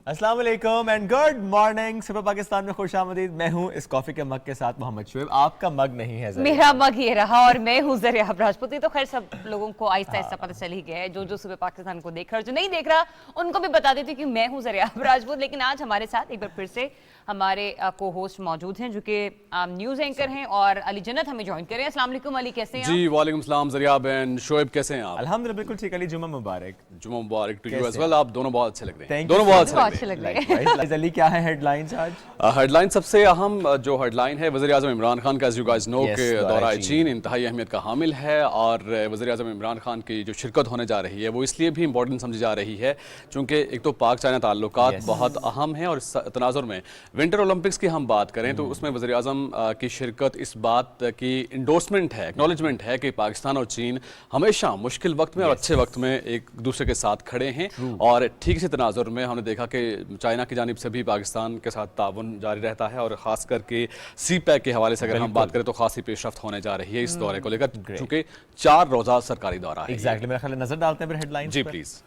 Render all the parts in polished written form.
السلام علیکم and good morning. صبح پاکستان میں خوش آمدید. میں ہوں اس کافی کے مگ کے ساتھ محمد شعیب. آپ کا مگ نہیں ہے, میرا مگ یہ رہا اور میں ہوں ذریعہ راجپوت. یہ تو خیر سب لوگوں کو آہستہ آہستہ پتہ چل ہی گیا ہے, جو صبح پاکستان کو دیکھ رہا اور جو نہیں دیکھ رہا ان کو بھی بتا دیتی کہ میں ہوں ذریعہ راجپوت. لیکن آج ہمارے ساتھ ایک بار پھر سے ہمارے کو ہوسٹ موجود ہیں جو کہ نیوز اینکر ہیں, اور علی جنت ہمیں جوائن کریں. السلام علیکم علی, کیسے ہیں جی وعلیکم السلام ذریعہ بہن. شعیب کیسے ہیں آپ؟ الحمدللہ بالکل ٹھیک. علی جمعہ مبارک. جمعہ مبارک ٹو یو ایز ویل. آپ دونوں بہت اچھے لگ رہے ہیں, دونوں بہت اچھے لگ رہے ہیں. علی کیا ہے ہیڈ لائنز آج؟ ہیڈ لائن سب سے اہم جو ہیڈ لائن ہے وزیر اعظم عمران خان کا, ایز یو گائز نو کہ دورہ چین انتہائی اہمیت کا حامل ہے, اور وزیر اعظم عمران خان کی جو شرکت ہونے جا رہی ہے وہ اس لیے بھی امپورٹنٹ سمجھی جا رہی ہے چونکہ ایک تو پاک چائنا تعلقات بہت اہم ہیں, اور اس تناظر میں ونٹر اولمپکس کی ہم بات کریں تو اس میں وزیر اعظم کی شرکت اس بات کی انڈورسمنٹ ہے, ایکنالجمنٹ ہے کہ پاکستان اور چین ہمیشہ مشکل وقت میں اور اچھے وقت میں ایک دوسرے کے ساتھ کھڑے ہیں. اور ٹھیک اسی تناظر میں ہم نے دیکھا کہ چائنا کی جانب سے بھی پاکستان کے ساتھ تعاون جاری رہتا ہے, اور خاص کر کے سی پیک کے حوالے سے اگر ہم بات کریں تو خاصی پیش رفت ہونے جا رہی ہے اس دورے کو لے کر, چونکہ 4 روزہ سرکاری دورہ ہے. ایگزیکٹلی, میرا خیال ہے نظر ڈالتے ہیں پھر ہیڈ لائنز جی پلیز.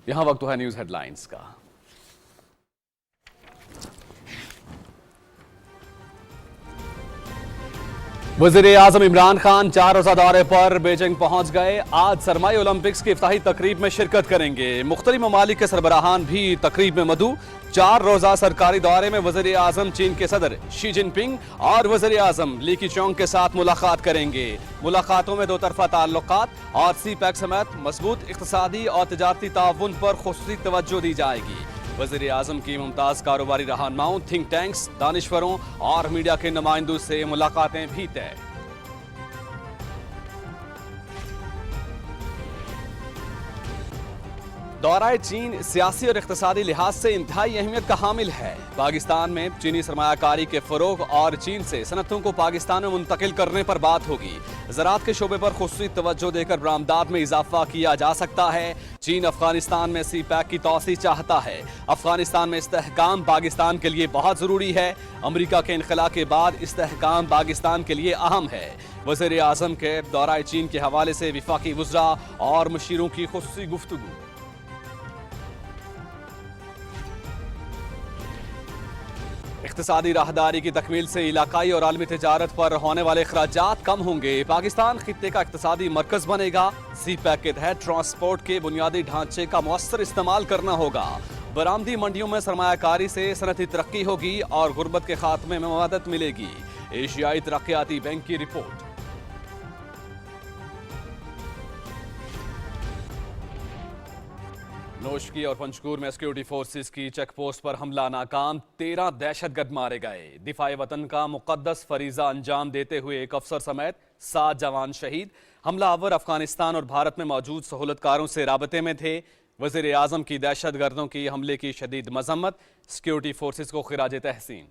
یہاں وقت ہے نیوز ہیڈ لائنز کا. وزیر اعظم عمران خان 4 روزہ دورے پر بیجنگ پہنچ گئے. آج سرمائی اولمپکس کی افتتاحی تقریب میں شرکت کریں گے. مختلف ممالک کے سربراہان بھی تقریب میں مدعو. 4 روزہ سرکاری دورے میں وزیر اعظم چین کے صدر شی جن پنگ اور وزیر اعظم لی کی چونگ کے ساتھ ملاقات کریں گے. ملاقاتوں میں 2 طرفہ تعلقات اور سی پیک سمیت مضبوط اقتصادی اور تجارتی تعاون پر خصوصی توجہ دی جائے گی. وزیر اعظم کی ممتاز کاروباری رہنماؤں, تھنک ٹینکس, دانشوروں اور میڈیا کے نمائندوں سے ملاقاتیں بھی طے. دورہ چین سیاسی اور اقتصادی لحاظ سے انتہائی اہمیت کا حامل ہے. پاکستان میں چینی سرمایہ کاری کے فروغ اور چین سے صنعتوں کو پاکستان میں منتقل کرنے پر بات ہوگی. زراعت کے شعبے پر خصوصی توجہ دے کر برآمدات میں اضافہ کیا جا سکتا ہے. چین افغانستان میں سی پیک کی توسیع چاہتا ہے. افغانستان میں استحکام پاکستان کے لیے بہت ضروری ہے. امریکہ کے انخلاء کے بعد استحکام پاکستان کے لیے اہم ہے. وزیر اعظم کے دورہ چین کے حوالے سے وفاقی وزراء اور مشیروں کی خصوصی گفتگو. اقتصادی راہداری کی تکمیل سے علاقائی اور عالمی تجارت پر ہونے والے اخراجات کم ہوں گے. پاکستان خطے کا اقتصادی مرکز بنے گا. سی پیک کے تحت ٹرانسپورٹ کے بنیادی ڈھانچے کا مؤثر استعمال کرنا ہوگا. برآمدی منڈیوں میں سرمایہ کاری سے صنعتی ترقی ہوگی اور غربت کے خاتمے میں مدد ملے گی. ایشیائی ترقیاتی بینک کی رپورٹ. نوشکی اور پنجکور میں سیکیورٹی فورسز کی چیک پوسٹ پر حملہ ناکام. 13 دہشت گرد مارے گئے. دفاع وطن کا مقدس فریضہ انجام دیتے ہوئے ایک افسر سمیت 7 جوان شہید. حملہ آور افغانستان اور بھارت میں موجود سہولت کاروں سے رابطے میں تھے. وزیر اعظم کی دہشت گردوں کی حملے کی شدید مذمت. سیکیورٹی فورسز کو خراج تحسین.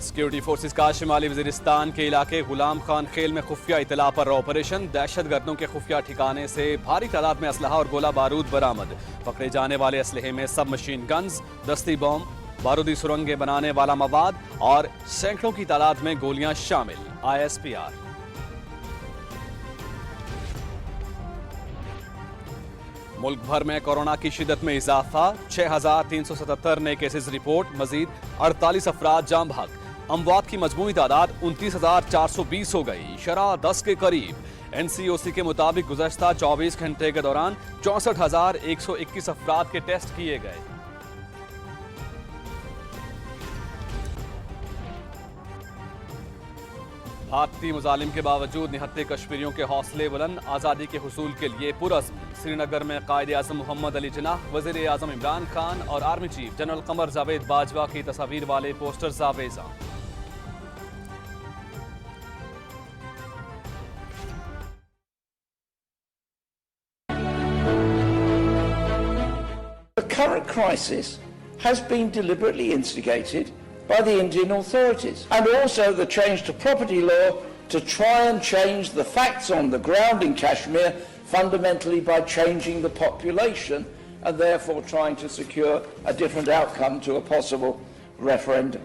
سیکیورٹی فورسز کا شمالی وزیرستان کے علاقے غلام خان خیل میں خفیہ اطلاع پر آپریشن. دہشت گردوں کے خفیہ ٹھکانے سے بھاری تعداد میں اسلحہ اور گولہ بارود برآمد. پکڑے جانے والے اسلحے میں سب مشین گنز, دستی بم, بارودی سرنگیں بنانے والا مواد اور سینکڑوں کی تعداد میں گولیاں شامل. ISPR. ملک بھر میں کورونا کی شدت میں اضافہ. 6377 نئے کیسز رپورٹ. مزید 48 افراد جاں بحق. اموات کی مجموعی تعداد 29,420 ہو گئی. شرح 10 کے قریب. NCOC کے مطابق گزشتہ 24 گھنٹے کے دوران 64,121 افراد کے ٹیسٹ کیے گئے. بھارتی مظالم کے باوجود نہتے کشمیریوں کے حوصلے بلند. آزادی کے حصول کے لیے پرعزم. سری نگر میں قائد اعظم محمد علی جناح, وزیر اعظم عمران خان اور army chief general Qamar Javed Bajwa کی تصاویر والے posters آویزاں. The current crisis has been deliberately instigated by the Indian authorities, and also the change to property law to try and change the facts on the ground in Kashmir fundamentally by changing the population and therefore trying to secure a different outcome to a possible referendum.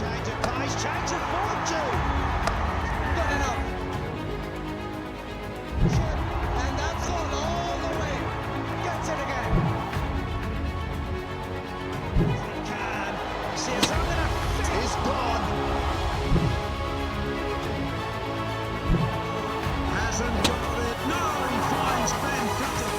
Change of pace, change of fortune. Good enough. And that's all the way. Gets it again. Can. Sears is gone. Hasn't got it. No, he finds Ben Cutting.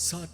7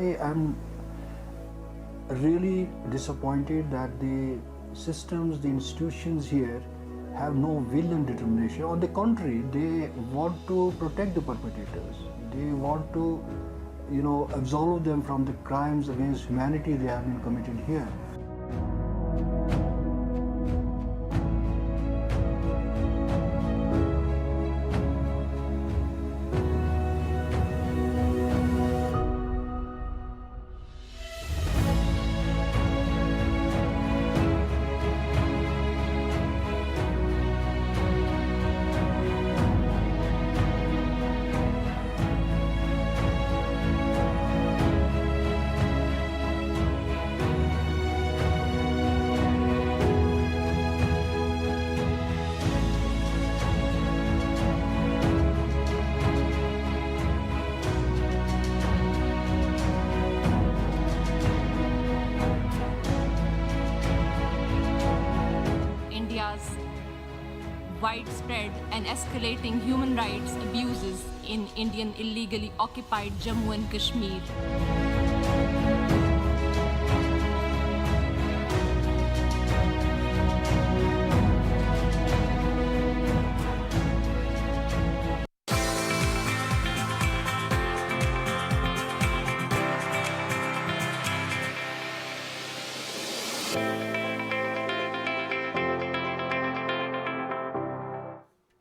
I am really disappointed that the systems, the institutions here have no will and determination. On the contrary, they want to protect the perpetrators. They want to, absolve them from the crimes against humanity they have been committed here. widespread and escalating human rights abuses in Indian illegally occupied Jammu and Kashmir.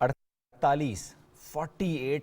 48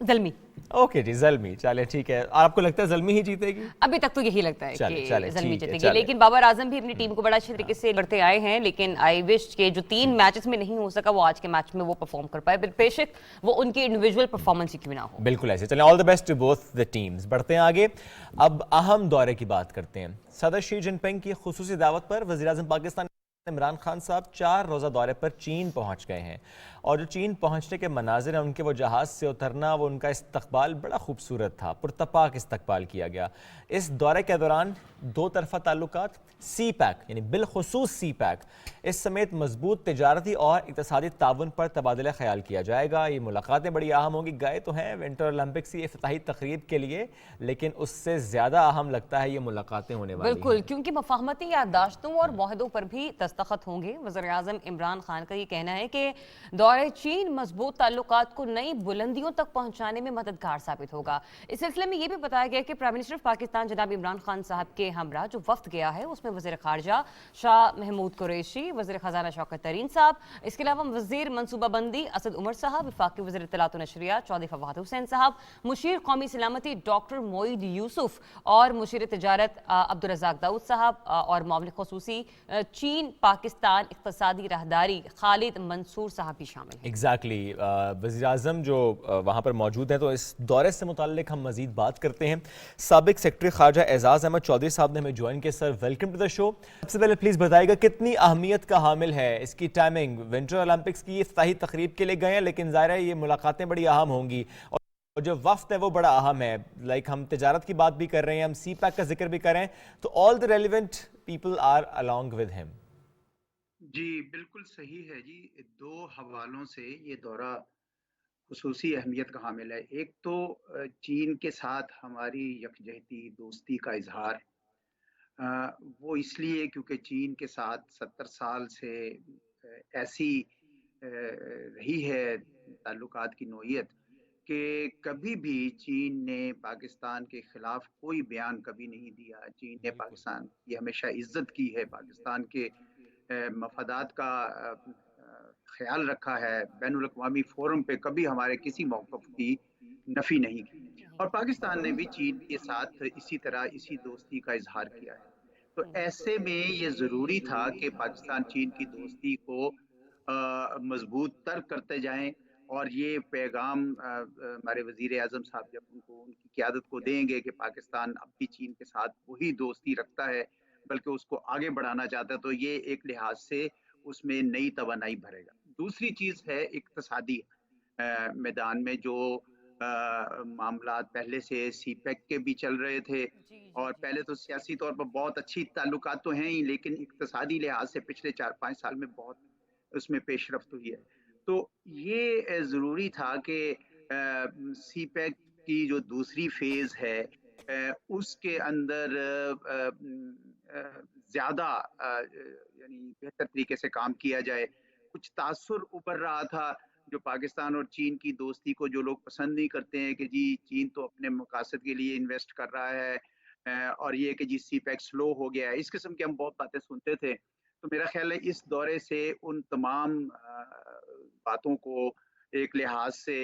Zalmi. Okay جی زلمی, چلے ٹھیک ہے. اور آپ کو لگتا ہے زلمی ہی جیتے گی؟ ابھی تک تو یہی لگتا ہے کہ زلمی ٹھیک ہے, جیتے گی, لیکن بابر اعظم بھی اپنی ٹیم کو بڑا اچھے طریقے سے لڑتے آئے ہیں, لیکن آئی وش کہ جو 3 میچز میں نہیں ہو سکا وہ آج کے میچ میں وہ پرفارم کر پائے, بے شک وہ ان کی انڈیویجول پرفارمنس ہی کیوں نہ ہو. بالکل ایسے. چلیں all the best to both the teams. بڑھتے ہیں آگے, اب اہم دورے کی بات کرتے ہیں. صدر شی جن پنگ کی خصوصی دعوت پر وزیراعظم پاکستان عمران خان صاحب 4 روزہ دورے پر چین پہنچ گئے ہیں, اور جو چین پہنچنے کے مناظر ہیں, ان کے وہ جہاز سے اترنا, وہ ان کا استقبال بڑا خوبصورت تھا, پرتپاک استقبال کیا گیا. اس دورے کے دوران 2 طرفہ تعلقات, سی پیک یعنی بالخصوص سی پیک, اس سمیت مضبوط تجارتی اور اقتصادی تعاون پر تبادلہ خیال کیا جائے گا. یہ ملاقاتیں بڑی اہم ہوں گی. گئے تو ہیں ونٹر اولمپکس کی افتتاحی تقریب کے لیے, لیکن اس سے زیادہ اہم لگتا ہے یہ ملاقاتیں ہونے والی ہیں. بالکل, کیونکہ مفاہمتی یادداشتوں اور معاہدوں پر بھی دستخط ہوں گے. وزیر اعظم عمران خان کا یہ کہنا ہے کہ دورہ چین مضبوط تعلقات کو نئی بلندیوں تک پہنچانے میں مددگار ثابت ہوگا. اس سلسلے میں یہ بھی بتایا گیا کہ پرائم منسٹر پاکستان جناب عمران خان صاحب کے ہمراہ جو وفد گیا ہے اس میں وزیر خارجہ شاہ محمود قریشی, وزیر خزانہ شوکت ترین صاحب, اس کے علاوہ وزیر منصوبہ بندی اسد عمر صاحب, وفاقی وزیر اطلاعات و نشریات چودھری فواد حسین صاحب, مشیر قومی سلامتی ڈاکٹر معید یوسف, اور مشیر تجارت عبدالرزاق داؤد صاحب, اور معاون خصوصی چین پاکستان اقتصادی راہداری خالد منصور صاحب بھی شامل ہیں. ایگزیکٹلی. وزیر اعظم جو وہاں پر موجود ہیں, تو اس دورے سے متعلق ہم مزید بات کرتے ہیں. سابق سیکرٹری خارجہ اعزاز احمد چودھری صاحب نے ہمیں جوائن کیا. سر ویلکم ٹو دا شو. سب سے پہلے پلیز بتائیے گا کتنی اہمیت کا حامل ہے اس کی ٹائمنگ؟ ونٹر اولمپکس کی افتتاحی تقریب کے لیے گئے ہیں, لیکن ظاہر ہے یہ ملاقاتیں بڑی اہم ہوں گی, اور جو وفد ہے وہ بڑا اہم ہے. لائک ہم تجارت کی بات بھی کر رہے ہیں, ہم سی پیک کا ذکر بھی کر رہے ہیں, تو all the relevant people are along with him. جی بالکل صحیح ہے جی. 2 حوالوں سے یہ دورہ خصوصی اہمیت کا حامل ہے. ایک تو چین کے ساتھ ہماری یکجہتی دوستی کا اظہار, وہ اس لیے کیونکہ چین کے ساتھ 70 سال سے ایسی رہی ہے تعلقات کی نوعیت کہ کبھی بھی چین نے پاکستان کے خلاف کوئی بیان کبھی نہیں دیا. چین نے پاکستان کی ہمیشہ عزت کی ہے, پاکستان کے مفادات کا خیال رکھا ہے, بین الاقوامی فورم پہ کبھی ہمارے کسی موقف کی نفی نہیں کی, اور پاکستان نے بھی چین کے ساتھ اسی طرح اسی دوستی کا اظہار کیا ہے. تو ایسے میں یہ ضروری تھا کہ پاکستان چین کی دوستی کو مضبوط تر کرتے جائیں, اور یہ پیغام ہمارے وزیر اعظم صاحب جب ان کی قیادت کو دیں گے کہ پاکستان اب بھی چین کے ساتھ وہی دوستی رکھتا ہے بلکہ اس کو آگے بڑھانا چاہتا ہے, تو یہ ایک لحاظ سے اس میں نئی توانائی بھرے گا. دوسری چیز ہے اقتصادی میدان میں جو معاملات پہلے سے سی پیک کے بھی چل رہے تھے, اور پہلے تو سیاسی طور پر بہت اچھی تعلقات تو ہیں ہی, لیکن اقتصادی لحاظ سے پچھلے 4-5 سال میں بہت اس میں پیش رفت ہوئی ہے. تو یہ ضروری تھا کہ سی پیک کی جو دوسری فیز ہے اس کے اندر زیادہ یعنی بہتر طریقے سے کام کیا جائے. کچھ تاثر ابھر رہا تھا جو پاکستان اور چین کی دوستی کو جو لوگ پسند نہیں کرتے ہیں کہ جی چین تو اپنے مقاصد کے لیے انویسٹ کر رہا ہے, اور یہ کہ جی سی پیک سلو ہو گیا ہے, اس قسم کی ہم بہت باتیں سنتے تھے. تو میرا خیال ہے اس دورے سے ان تمام باتوں کو ایک لحاظ سے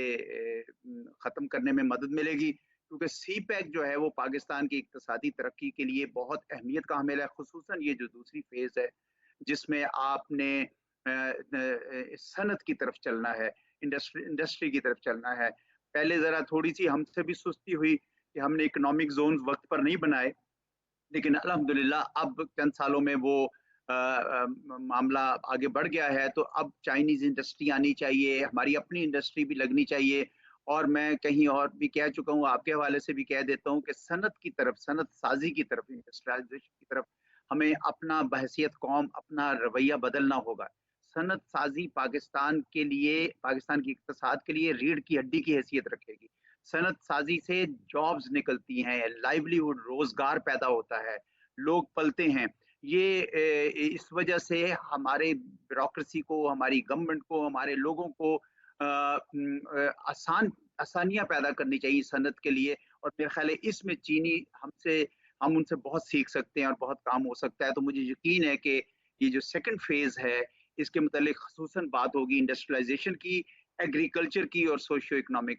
ختم کرنے میں مدد ملے گی, کیونکہ سی پیک جو ہے وہ پاکستان کی اقتصادی ترقی کے لیے بہت اہمیت کا حامل ہے, خصوصاً یہ جو دوسری فیز ہے جس میں آپ نے صنعت کی طرف چلنا ہے, انڈسٹری کی طرف چلنا ہے. پہلے ذرا تھوڑی سی ہم سے بھی سستی ہوئی کہ ہم نے اکنامک زونز وقت پر نہیں بنائے, لیکن الحمدللہ اب چند سالوں میں وہ معاملہ آگے بڑھ گیا ہے. تو اب چائنیز انڈسٹری آنی چاہیے, ہماری اپنی انڈسٹری بھی لگنی چاہیے, اور میں کہیں اور بھی کہہ چکا ہوں, آپ کے حوالے سے بھی کہہ دیتا ہوں کہ صنعت کی طرف, صنعت سازی کی طرف, انڈسٹریلائزیشن کی طرف ہمیں اپنا بحیثیت قوم اپنا رویہ بدلنا ہوگا. صنعت سازی پاکستان کے لیے, پاکستان کی اقتصاد کے لیے ریڑھ کی ہڈی کی حیثیت رکھے گی. صنعت سازی سے جابز نکلتی ہیں, لائیولیہوڈ روزگار پیدا ہوتا ہے, لوگ پلتے ہیں. یہ اس وجہ سے ہمارے بیوروکریسی کو, ہماری گورنمنٹ کو, ہمارے لوگوں کو آسانیاں پیدا کرنی چاہیے صنعت کے لیے, اور میرے خیال ہے اس میں چینی ہم ان سے بہت سیکھ سکتے ہیں اور بہت کام ہو سکتا ہے. تو مجھے یقین ہے کہ یہ جو سیکنڈ فیز ہے اس کے متعلق خصوصاً بات ہوگی انڈسٹریلائزیشن کی, ایگریکلچر کی اور سوشیو اکنامک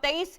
23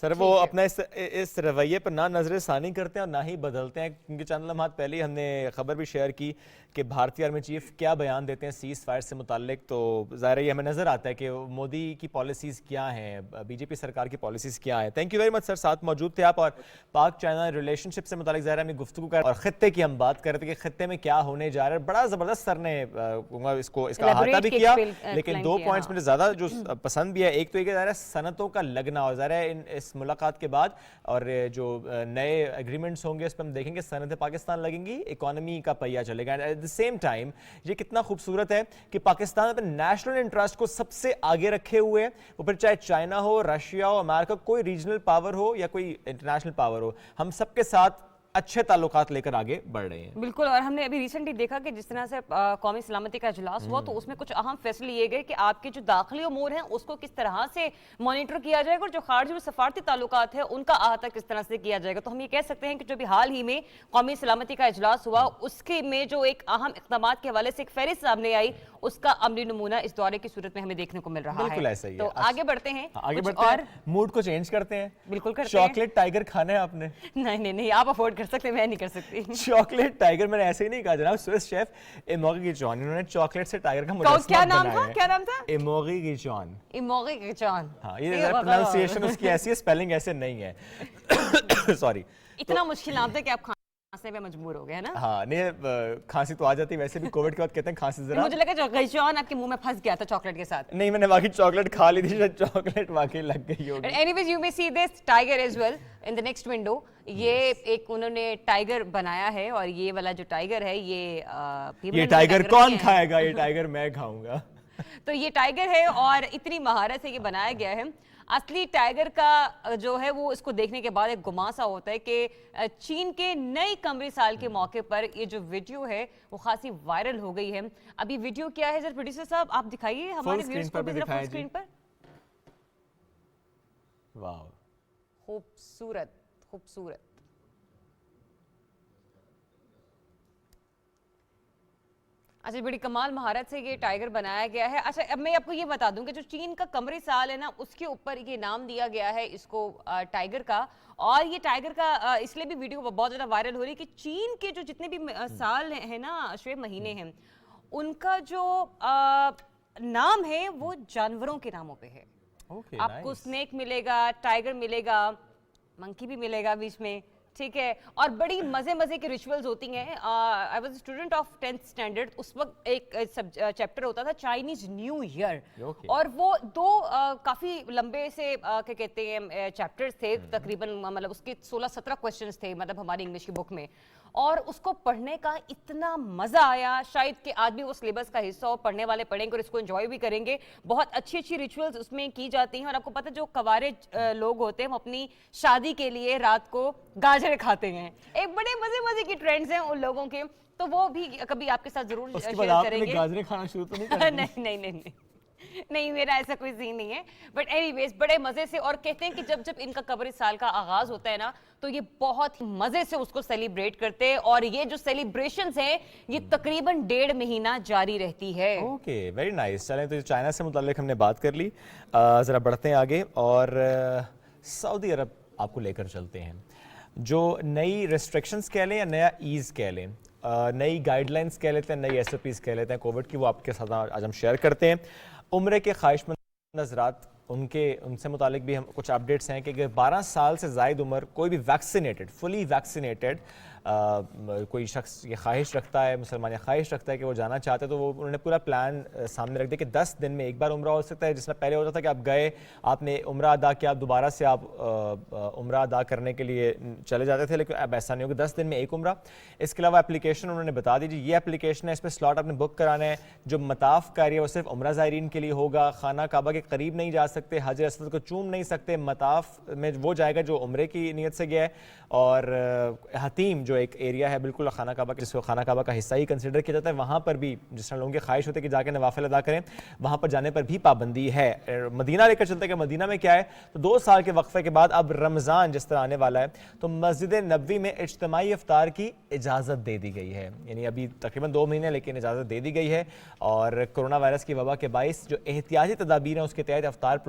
سر وہ اپنا اس رویے پر نہ نظر ثانی کرتے ہیں اور نہ ہی بدلتے ہیں، کیونکہ چند لمحات پہلے ہی ہم نے خبر بھی شیئر کی کہ بھارتی آرمی چیف کیا بیان دیتے ہیں سیز فائر سے متعلق، تو ظاہر ہے یہ ہمیں نظر آتا ہے کہ مودی کی پالیسیز کیا ہیں، بی جے پی سرکار کی پالیسیز کیا ہیں۔ Thank you very much sir, ساتھ موجود تھے آپ، اور پاک چائنا ریلیشن شپ سے متعلق ظاہر ہے ہمیں گفتگو کر اور خطے کی ہم بات کر رہے تھے کہ خطے میں کیا ہونے جا رہا ہے۔ بڑا زبردست سر نے اس کا احاطہ بھی کیا، لیکن دو پوائنٹس مجھے زیادہ جو پسند بھی ہے، ایک تو یہ کہ ظاہر ہے صنعتوں کا لگنا، اور ظاہر ہے اس ملاقات کے بعد اور جو نئے ایگریمنٹس ہوں گے اس پہ ہم دیکھیں گے صنعت پاکستان لگیں گی، اکانومی کا پہیہ چلے گا۔ ایٹ دا سیم ٹائم یہ کتنا خوبصورت ہے کہ پاکستان اپنے نیشنل انٹرسٹ کو سب سے آگے رکھے ہوئے، وہ پھر چاہے چائنا ہو، رشیا ہو، امریکہ، کوئی ریجنل پاور ہو یا کوئی انٹرنیشنل پاور ہو، ہم سب کے ساتھ اچھے تعلقات لے کر آگے بڑھ رہے ہیں۔ بالکل، اور ہم نے ابھی ریسنٹلی دیکھا کہ جس طرح سے قومی سلامتی کا اجلاس ہوا تو اس میں کچھ اہم فیصلے لیے گئے کہ آپ کے جو داخلی امور ہیں اس کو کس طرح سے مانیٹر کیا جائے گا، اور جو خارجی اور سفارتی تعلقات ہیں ان کا احاطہ کس طرح سے کیا جائے گا۔ تو ہم یہ کہہ سکتے ہیں کہ جو بھی حال ہی میں قومی سلامتی کا اجلاس ہوا اس کے میں جو ایک اہم اقدامات کے حوالے سے ایک فہرست سامنے آئی، اس کا عملی نمونہ اس دورے کی صورت میں ہمیں دیکھنے کو مل رہا ہے۔ بالکل ایسا ہی ہے۔ تو آگے بڑھتے ہیں، آگے بڑھتے ہیں، موڈ کو چینج کرتے ہیں۔ بالکل کرتے ہیں۔ چاکلیٹ ٹائگر کھانا ہے آپ نے؟ نہیں، آپ افورڈ کر سکتے، میں نہیں کر سکتی۔ چاکلیٹ ٹائگر میں نے ایسے ہی نہیں کہا جناب، سوئس شیف ایموغی گیچون، انہوں نے چاکلیٹ سے ٹائگر کا مجسمہ کیا بنایا نام تھا؟ کیا نام تھا؟ ایموغی گیچون۔ ایموغی گیچون، ہاں یہ پروننسیشن اس کی ایسی ہے، سپیلنگ ایسے نہیں ہے، سوری۔ اتنا مشکل نام تھا کہ آپ کھانسنے پہ مجبور ہو گئے ہے نا؟ ہاں نہیں، کھانسی تو آ جاتی، ویسے بھی کووڈ کے بعد کہتے ہیں کھانسی ذرا، مجھے لگا گیچون آپ کے منہ میں پھنس گیا تھا چاکلیٹ کے ساتھ۔ نہیں، میں نے واقعی چاکلیٹ کھا لی تھی، شاید چاکلیٹ واقعی لگ گئی ہوگی۔ Anyways, you may see this tiger as well in the next window. یہ ایک انہوں نے ٹائگر بنایا ہے، اور یہ والا جو ٹائگر ہے یہ ٹائگر کون کھائے گا؟ یہ ٹائگر میں کھاؤں گا۔ تو یہ ٹائگر ہے اور اتنی مہارت سے یہ بنایا گیا ہے۔ اصلی ٹائگر کا جو ہے وہ اس کو دیکھنے کے بعد ایک گمان سا ہوتا ہے کہ چین کے نئی قمری سال کے موقع پر یہ جو ویڈیو ہے وہ خاصی وائرل ہو گئی ہے۔ ابھی ویڈیو کیا ہے ذرا پروڈیوسر صاحب آپ دکھائیے ہمارے ویورز کو بھی ذرا فل اسکرین پر۔ واو، خوبصورت خوبصورت۔ اچھا، بڑی کمال مہارت سے یہ ٹائگر بنایا گیا ہے۔ اچھا، اب میں آپ کو یہ بتا دوں کہ جو چین کا قمری سال ہے نا اس کے اوپر یہ نام دیا گیا ہے اس کو ٹائگر کا، اور یہ ٹائگر کا اس لیے بھی ویڈیو بہت زیادہ وائرل ہو رہی ہے کہ چین کے جو جتنے بھی سال ہیں نا، شعیب مہینے ہیں، ان کا جو نام ہے وہ جانوروں کے ناموں پہ ہے۔ آپ کو سنیک ملے گا، ٹائگر ملے گا، منکی بھی ملے گا بیچ میں، ٹھیک ہے، اور بڑی مزے کے ریچولز ہوتی ہیں۔ I was student of 10th standard, اس وقت ایک چیپٹر ہوتا تھا چائنیز نیو ایئر، اور وہ دو کافی لمبے سے کیا کہتے ہیں چیپٹرز تھے، تقریباً مطلب اس کے 16-17 کویسچنز تھے مطلب ہماری انگلش کی بک میں، اور اس کو پڑھنے کا اتنا مزہ آیا، شاید کہ آج بھی وہ سلیبس کا حصہ ہو، پڑھنے والے پڑھیں گے اور اس کو انجوائے بھی کریں گے۔ بہت اچھی ریچولز اس میں کی جاتی ہیں، اور آپ کو پتہ جو کوارج لوگ ہوتے ہیں وہ اپنی شادی کے لیے رات کو گاجر کھاتے ہیں، ایک بڑے مزے کی ٹرینڈز ہیں ان لوگوں کے، تو وہ بھی کبھی آپ کے ساتھ ضرور شیئر کریں گے۔ گاجریں کھانا شروع تو نہیں کریں؟ نہیں، میرا ایسا کوئی سین نہیں ہے، بٹ اینی ویز بڑے مزے سے، اور کہتے ہیں کہ جب ان کا قمری سال کا آغاز ہوتا ہے نا تو یہ بہت ہی مزے سے اس کو سیلیبریٹ کرتے ہیں، اور یہ جو سیلیبریشنز ہیں یہ تقریباً 1.5 مہینہ جاری رہتی ہے۔ Okay, very nice. چلیں تو چائنا سے متعلق ہم نے بات کر لی، ذرا بڑھتے ہیں آگے اور سعودی عرب آپ کو لے کر چلتے ہیں۔ جو نئی ریسٹرکشنز کہہ لیں یا نیا ایز کہہ لیں، نئی گائیڈ لائنز کہہ لیتے ہیں، نئی ایس او پیز کہہ لیتے ہیں کووڈ کی، وہ آپ کے ساتھ آج ہم شیئر کرتے ہیں۔ عمرے کے خواہش مند حضرات، ان سے متعلق بھی ہم کچھ اپڈیٹس ہیں کہ اگر 12 سال سے زائد عمر کوئی بھی ویکسینیٹڈ، فلی ویکسینیٹڈ کوئی شخص یہ خواہش رکھتا ہے، مسلمان یہ خواہش رکھتا ہے کہ وہ جانا چاہتے ہیں، تو وہ انہوں نے پورا پلان سامنے رکھ دیا کہ 10 دن میں ایک بار عمرہ ہو سکتا ہے، جس میں پہلے ہوتا تھا کہ آپ گئے، آپ نے عمرہ ادا کیا، دوبارہ سے آپ عمرہ ادا کرنے کے لیے چلے جاتے تھے، لیکن اب ایسا نہیں ہوگا، 10 دن میں ایک عمرہ۔ اس کے علاوہ اپلیکیشن انہوں نے بتا دی، یہ اپلیکیشن ہے، اس میں سلاٹ آپ نے بک کرانا ہے، جو مطاف کا ایریا وہ صرف عمرہ زائرین کے لیے ہوگا، خانہ کعبہ کے قریب نہیں جا سکتے، حجر اسود کو چوم نہیں سکتے، مطاف میں وہ جائے گا جو عمرے کی نیت سے گیا ہے، اور حتیم جو ایک ایریا ہے بالکل خانہ کعبہ جس کو خانہ کعبہ کا حصہ ہی کنسیڈر کیا جاتا ہے، وہاں پر بھی جس طرح لوگوں کی خواہش ہوتی ہے کہ جا کے نوافل ادا کریں، وہاں پر جانے پر بھی پابندی ہے۔ مدینہ لے کر چلتے ہیں کہ مدینہ میں کیا ہے، تو 2 سال کے وقفے کے بعد اب رمضان جس طرح آنے والا ہے تو مسجد نبوی میں اجتماعی افطار کی اجازت دے دی گئی ہے، یعنی ابھی تقریباً 2 مہینے لیکن اجازت دے دی گئی ہے، اور کرونا وائرس کی وبا کے باعث جو احتیاطی تدابیر ہیں اس کے تحت افطار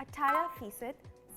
18%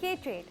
K-Trade,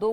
2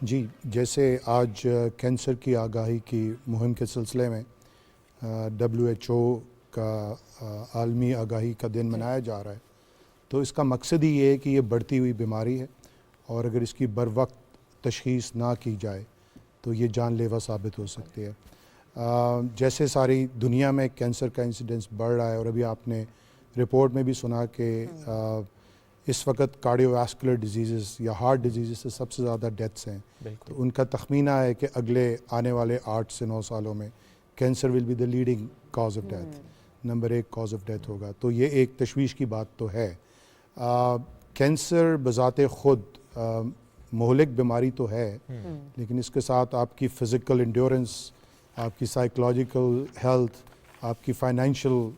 جی جیسے آج کینسر کی آگاہی کی مہم کے سلسلے میں WHO کا عالمی آگاہی کا دن منایا جا رہا ہے، تو اس کا مقصد ہی یہ ہے کہ یہ بڑھتی ہوئی بیماری ہے اور اگر اس کی بر وقت تشخیص نہ کی جائے تو یہ جان لیوا ثابت ہو سکتی ہے۔ جیسے ساری دنیا میں کینسر کا انسیڈنس بڑھ رہا ہے اور ابھی آپ نے رپورٹ میں بھی سنا کہ اس وقت کارڈیو واسکولر ڈیزیزز یا ہارٹ ڈیزیزز سے سب سے زیادہ ڈیتھس ہیں، تو ان کا تخمینہ ہے کہ اگلے آنے والے 8 سے 9 سالوں میں cancer will be the leading cause of death, number 1 cause of death ہوگا، تو یہ ایک تشویش کی بات تو ہے۔ کینسر بذات خود مہلک بیماری تو ہے، لیکن اس کے ساتھ آپ کی فزیکل انڈیورنس، آپ کی سائیکولوجیکل ہیلتھ، آپ کی فائنینشیل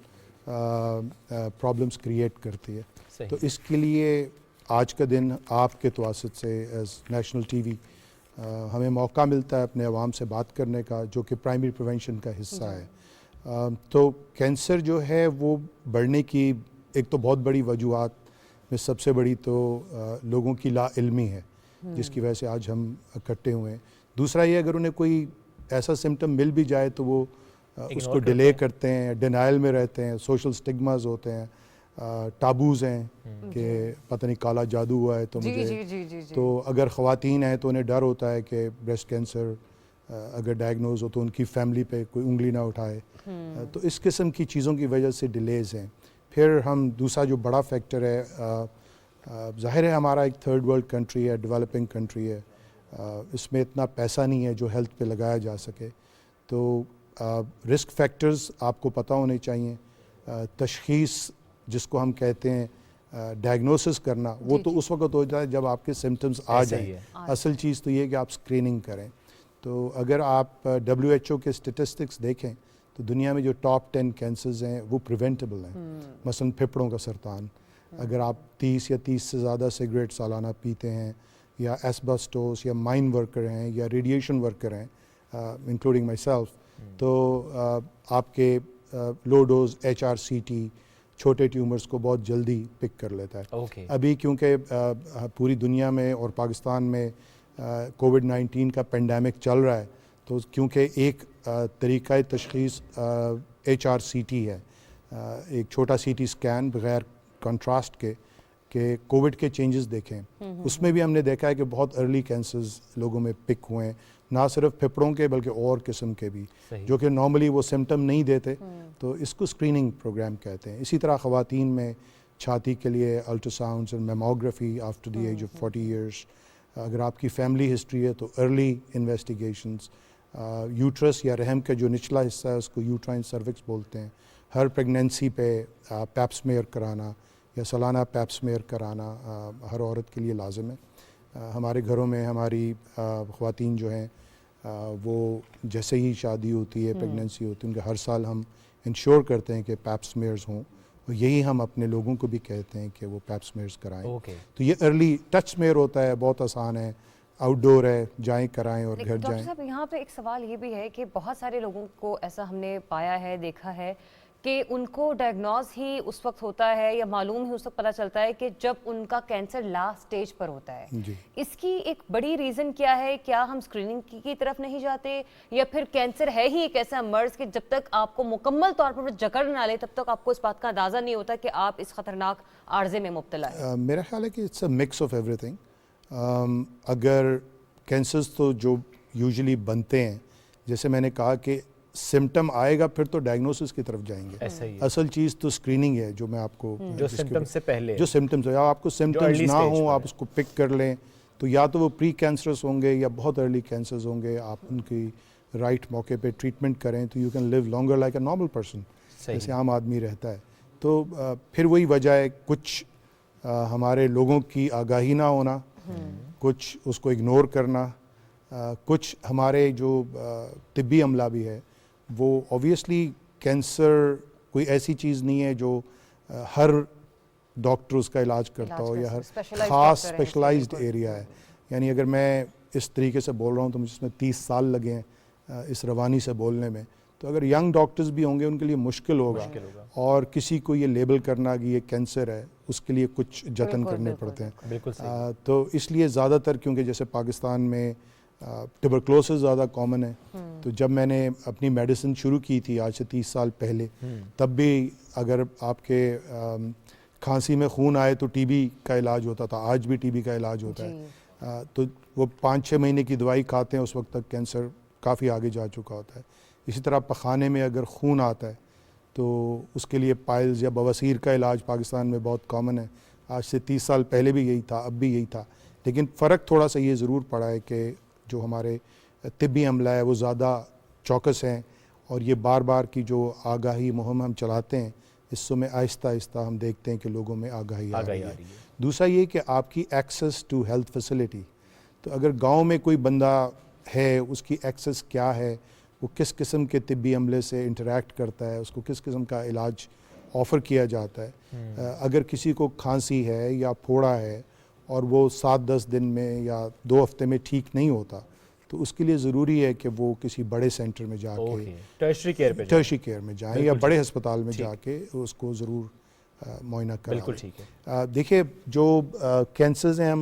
پرابلمس کریٹ کرتی ہے، تو اس کے لیے آج کا دن آپ کے تواسط سے ایز نیشنل ٹی وی ہمیں موقع ملتا ہے اپنے عوام سے بات کرنے کا، جو کہ پرائمری پریونشن کا حصہ ہے۔ تو کینسر جو ہے وہ بڑھنے کی ایک تو بہت بڑی وجوہات میں سب سے بڑی تو لوگوں کی لا علمی ہے، جس کی وجہ سے آج ہم اکٹھے ہوئے ہیں۔ دوسرا یہ اگر انہیں کوئی ایسا سمٹم مل بھی جائے تو وہ اس کو ڈیلے کرتے ہیں، ڈینائل میں رہتے ہیں، سوشل سٹگماز ہوتے ہیں، ٹابوز ہیں کہ پتہ نہیں کالا جادو ہوا ہے تو مجھے، تو اگر خواتین ہیں تو انہیں ڈر ہوتا ہے کہ بریسٹ کینسر اگر ڈائگنوز ہو تو ان کی فیملی پہ کوئی انگلی نہ اٹھائے، تو اس قسم کی چیزوں کی وجہ سے ڈیلیز ہیں۔ پھر ہم دوسرا جو بڑا فیکٹر ہے، ظاہر ہے ہمارا ایک تھرڈ ورلڈ کنٹری ہے، ڈیولپنگ کنٹری ہے، اس میں اتنا پیسہ نہیں ہے جو ہیلتھ پہ لگایا جا سکے، تو رسک فیکٹرز آپ کو پتہ ہونے چاہیے۔ تشخیص جس کو ہم کہتے ہیں ڈائگنوسس کرنا، وہ تو اس وقت ہو جائے جب آپ کے سمٹمز آ جائیں، اصل چیز تو یہ کہ آپ اسکریننگ کریں۔ تو اگر آپ WHO کے اسٹیٹسٹکس دیکھیں تو دنیا میں جو ٹاپ 10 کینسرز ہیں وہ پریونٹیبل ہیں، مثلاً پھپھڑوں کا سرطان، اگر آپ 30 یا 30 سے زیادہ سگریٹ سالانہ پیتے ہیں، یا ایسبسٹوس یا مائن ورکر ہیں، یا ریڈیشن ورکر ہیں انکلوڈنگ مائی سیلف، تو آپ کے لو ڈوز HRCT چھوٹے ٹیومرز کو بہت جلدی پک کر لیتا ہے۔ ابھی کیونکہ پوری دنیا میں اور پاکستان میں کووڈ-19 کا پینڈیمک چل رہا ہے، تو کیونکہ ایک طریقہ تشخیص HRCT ہے، ایک چھوٹا CT اسکین بغیر کنٹراسٹ کے کہ کووڈ کے چینجز دیکھیں، اس میں بھی ہم نے دیکھا ہے کہ بہت ارلی کینسرز لوگوں میں پک ہوئے ہیں، نہ صرف پھپھڑوں کے بلکہ اور قسم کے بھی، جو کہ نارملی وہ سمٹم نہیں دیتے، تو اس کو اسکریننگ پروگرام کہتے ہیں۔ اسی طرح خواتین میں چھاتی کے لیے الٹرا ساؤنڈز اور mammography after the age of 40 years, اگر آپ کی فیملی ہسٹری ہے تو ارلی انویسٹیگیشنز، یوٹرس یا رحم کا جو نچلا حصہ ہے اس کو یوٹرائن سروکس بولتے ہیں، ہر پریگنینسی پہ پیپ سمیئر کرانا یا سالانہ پیپ سمیئر کرانا ہر عورت کے لیے لازم ہے۔ ہمارے گھروں میں ہماری خواتین جو ہیں وہ جیسے ہی شادی ہوتی ہے، پریگنینسی ہوتی ہے، ان کا ہر سال ہم انشور کرتے ہیں کہ پیپ سمیئرز ہوں، اور یہی ہم اپنے لوگوں کو بھی کہتے ہیں کہ وہ پیپ سمیئرز کرائیں۔ تو یہ ارلی ٹچ سمیئر ہوتا ہے، بہت آسان ہے، آؤٹ ڈور ہے، جائیں کرائیں اور گھر جائیں۔ ڈاکٹر صاحب یہاں پہ ایک سوال یہ بھی ہے کہ بہت سارے لوگوں کو ایسا ہم نے پایا ہے، دیکھا ہے کہ ان کو ڈائگنوز ہی اس وقت ہوتا ہے یا معلوم ہی اس وقت پتہ چلتا ہے کہ جب ان کا کینسر لاسٹ سٹیج پر ہوتا ہے۔ اس کی ایک بڑی ریزن کیا ہے؟ کیا ہم اسکریننگ کی طرف نہیں جاتے، یا پھر کینسر ہے ہی ایک ایسا مرض کہ جب تک آپ کو مکمل طور پر جکڑ نہ لے تب تک آپ کو اس بات کا اندازہ نہیں ہوتا کہ آپ اس خطرناک عارضے میں مبتلا ہیں؟ میرا خیال ہے کہ it's a mix of everything. اگر کینسرز تو جو یوزلی بنتے ہیں، جیسے میں نے کہا کہ سمٹم آئے گا پھر تو ڈائگنوسس کی طرف جائیں گے، اصل چیز تو اسکریننگ ہے، جو میں آپ کو جو سمٹم سے پہلے، جو سمٹمز ہو، آپ کو سمٹمز نہ ہوں آپ اس کو پک کر لیں، تو یا تو وہ پری کینسرس ہوں گے یا بہت ارلی کینسرز ہوں گے، آپ ان کی رائٹ موقع پہ ٹریٹمنٹ کریں تو you can live longer like a normal person, جیسے عام آدمی رہتا ہے۔ تو پھر وہی وجہ ہے کچھ ہمارے لوگوں کی آگاہی نہ ہونا، کچھ اس کو اگنور کرنا، کچھ ہمارے جو طبی عملہ بھی ہے وہ اوبویسلی کینسر کوئی ایسی چیز نہیں ہے جو ہر ڈاکٹر اس کا علاج کرتا ہو یا ہر خاص اسپیشلائزڈ ایریا ہے، یعنی اگر میں اس طریقے سے بول رہا ہوں تو مجھے اس میں 30 سال لگے ہیں اس روانی سے بولنے میں، تو اگر ینگ ڈاکٹرز بھی ہوں گے ان کے لیے مشکل ہوگا، اور کسی کو یہ لیبل کرنا کہ یہ کینسر ہے اس کے لیے کچھ جتن کرنے پڑتے ہیں۔ تو اس لیے زیادہ تر کیونکہ جیسے پاکستان میں ٹیوبرکلوسس زیادہ کامن ہے. تو جب میں نے اپنی میڈیسن شروع کی تھی آج سے 30 سال پہلے, تب بھی اگر آپ کے کھانسی میں خون آئے تو ٹی بی کا علاج ہوتا تھا, آج بھی ٹی بی کا علاج ہوتا ہے. تو وہ 5-6 مہینے کی دوائی کھاتے ہیں, اس وقت تک کینسر کافی آگے جا چکا ہوتا ہے. اسی طرح پخانے میں اگر خون آتا ہے تو اس کے لیے پائلز یا بواسیر کا علاج پاکستان میں بہت کامن ہے. آج سے 30 سال پہلے بھی یہی تھا, اب بھی یہی تھا, لیکن فرق تھوڑا سا یہ ضرور پڑا ہے کہ جو ہمارے طبی عملہ ہے وہ زیادہ چوکس ہیں, اور یہ بار بار کی جو آگاہی مہم ہم چلاتے ہیں اس میں آہستہ آہستہ ہم دیکھتے ہیں کہ لوگوں میں آگاہی آ رہی ہے. دوسرا یہ کہ آپ کی ایکسیس ٹو ہیلتھ فیسلٹی, تو اگر گاؤں میں کوئی بندہ ہے اس کی ایکسیس کیا ہے, وہ کس قسم کے طبی عملے سے انٹریکٹ کرتا ہے, اس کو کس قسم کا علاج آفر کیا جاتا ہے. اگر کسی کو کھانسی ہے یا پھوڑا ہے اور وہ 7-10 دن میں یا 2 ہفتے میں ٹھیک نہیں ہوتا, تو اس کے لیے ضروری ہے کہ وہ کسی بڑے سینٹر میں جا کے ٹرشری کیئر میں جائیں یا بڑے ہسپتال میں جا کے اس کو ضرور معائنہ کرائیں. بالکل ٹھیک ہے. دیکھیے جو کینسرز ہیں,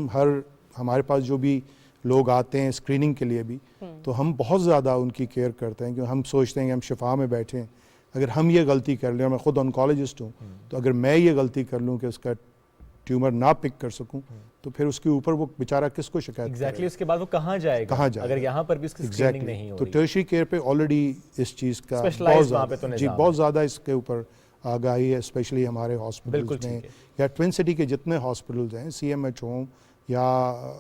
ہمارے پاس جو بھی لوگ آتے ہیں اسکریننگ کے لیے بھی, تو ہم بہت زیادہ ان کی کیئر کرتے ہیں, کیونکہ ہم سوچتے ہیں کہ ہم شفا میں بیٹھے ہیں. اگر ہم یہ غلطی کر لیں, اور میں خود آنکالوجسٹ ہوں, تو اگر میں یہ غلطی کر لوں کہ اس کا ٹیومر نہ پک کر سکوں, تو پھر اس کے اوپر وہ بیچارہ کس کو شکایت ایگزیکٹلی اس کے بعد وہ کہاں جائے گا اگر یہاں پر بھی اس کی اسکریننگ نہیں ہو رہی. تو ٹرشری کیئر پہ آلریڈی اس چیز کا بہت زیادہ اس کے اوپر آگاہی ہے, اسپیشلی ہمارے ہاسپٹلز میں یا ٹوین سٹی کے جتنے ہاسپٹلز ہیں, سی ایم ایچ ہوں یا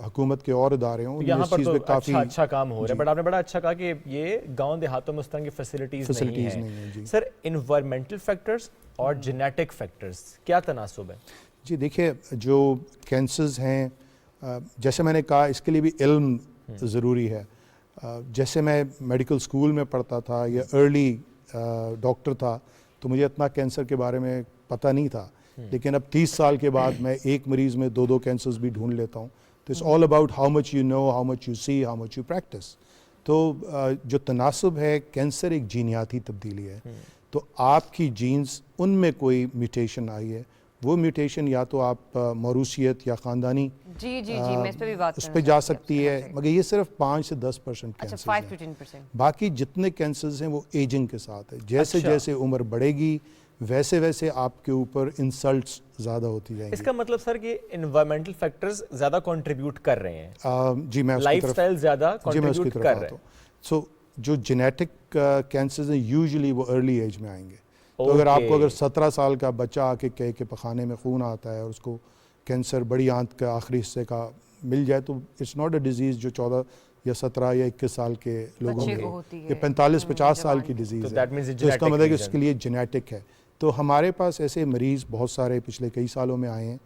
حکومت کے اور ادارے ہوں, یہاں پر تو اچھا کام ہو رہا ہے. بٹ آپ نے بڑا اچھا کہا کہ یہ گاؤں دیہاتوں میں اس طرح کی فیسلٹیز نہیں ہیں. سر, انوائرمنٹل فیکٹرز اور جینیٹک فیکٹرز کیا تناسب ہے؟ جی دیکھیے, جو کینسرز ہیں جیسے میں نے کہا اس کے لیے بھی علم ضروری ہے. جیسے میں میڈیکل سکول میں پڑھتا تھا یا ارلی ڈاکٹر تھا, تو مجھے اتنا کینسر کے بارے میں پتہ نہیں تھا, لیکن اب 30 سال کے بعد میں ایک مریض میں 2 کینسرز بھی ڈھونڈ لیتا ہوں. تو it's all about how much you know, how much you see, how much you practise. تو جو تناسب ہے, کینسر ایک جینیاتی تبدیلی ہے. تو آپ کی جینز ان میں کوئی میوٹیشن آئی ہے, وہ میوٹیشن یا تو آپ موروثیت یا خاندانی اس پہ جا سکتی ہے, مگر یہ صرف 5 سے 10% کینسر ہیں. باقی جتنے کینسرز ہیں وہ ایجنگ کے ساتھ ہے. جیسے جیسے عمر بڑھے گی ویسے ویسے آپ کے اوپر انسلٹس زیادہ ہوتی جائیں گی. اس کا مطلب سر کہ انوائرمنٹل فیکٹرز زیادہ کنٹریبیوٹ کر رہے ہیں. جی میں لائف سٹائل زیادہ کنٹریبیوٹ کر رہے ہیں. سو جو جینیٹک کینسرز ہیں یوزلی وہ ارلی ایج میں آئیں گے. تو اگر آپ کو اگر 17 سال کا بچہ آ کے کہے کہ پخانے میں خون آتا ہے اور اس کو کینسر بڑی آنت کا آخری حصے کا مل جائے, تو اٹس ناٹ اے ڈیزیز جو 14 یا 17 یا 21 سال کے لوگوں میں, یہ 45-50 سال کی ڈیزیز ہے. تو اس کا مطلب کہ اس کے لیے جینیٹک ہے. تو ہمارے پاس ایسے مریض بہت سارے پچھلے کئی سالوں میں آئے ہیں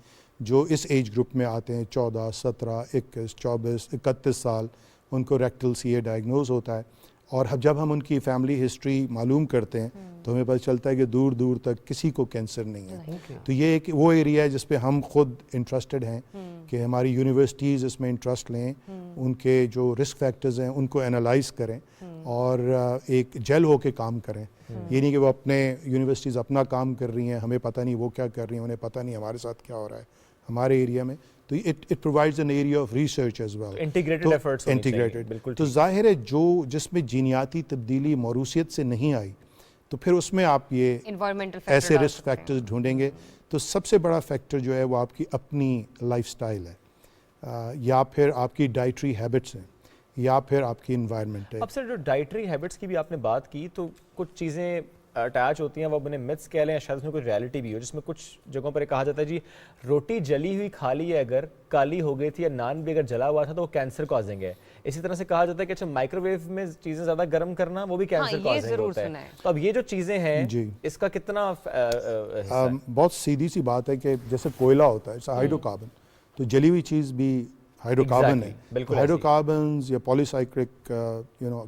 جو اس ایج گروپ میں آتے ہیں, 14, 17, 21, 24, 31 سال, ان کو ریکٹل سی اے ڈائگنوز ہوتا ہے. اور جب ہم ان کی فیملی ہسٹری معلوم کرتے ہیں تو ہمیں پتہ چلتا ہے کہ دور دور تک کسی کو کینسر نہیں ہے. تو یہ ایک وہ ایریا ہے جس پہ ہم خود انٹرسٹڈ ہیں کہ ہماری یونیورسٹیز اس میں انٹرسٹ لیں, ان کے جو رسک فیکٹرز ہیں ان کو انالائز کریں اور ایک جیل ہو کے کام کریں. یہ نہیں کہ وہ اپنے یونیورسٹیز اپنا کام کر رہی ہیں, ہمیں پتہ نہیں وہ کیا کر رہی ہیں, انہیں پتہ نہیں ہمارے ساتھ کیا ہو رہا ہے ہمارے ایریا میں. تو it provides an area of research as well. Integrated efforts ہونی چاہیے. بالکل. تو ظاہر ہے جس میں جینیاتی تبدیلی موروثیت سے نہیں آئی, تو پھر اس میں آپ یہ ایسے رسک فیکٹرز ڈھونڈیں گے. تو سب سے بڑا فیکٹر جو ہے وہ آپ کی اپنی لائف سٹائل ہے, یا پھر آپ کی ڈائٹری ہیبٹس ہیں, یا پھر آپ کی انوائرمنٹ ہے. اب سر جو ڈائٹری ہیبٹس کی بھی آپ نے بات کی, تو کچھ چیزیں اٹیچ ہوتی ہیں, وہ اپنے متس کہہ لیں, شاید اس میں کوئی ریالٹی بھی ہو, جس میں کچھ جگہوں پر کہا جاتا ہے جی روٹی جلی ہوئی کھا لی ہے اگر, کالی ہو گئی تھی, یا نان بھی اگر جلا ہوا تھا تو وہ کینسر کازنگ ہے. اسی طرح سے کہا جاتا ہے کہ اچھا مائکرو ویو میں چیزیں زیادہ گرم کرنا وہ بھی کینسر کازنگ ہوتا ہے. تو اب یہ جو چیزیں ہیں اس کا کتنا بہت سیدھی سی بات ہے کہ جیسے کوئلہ ہوتا ہے ہائیڈرو کاربن, تو جلی ہوئی چیز بھی ہائیڈرو کاربن ہے. ہائیڈرو کاربنز یا polycyclic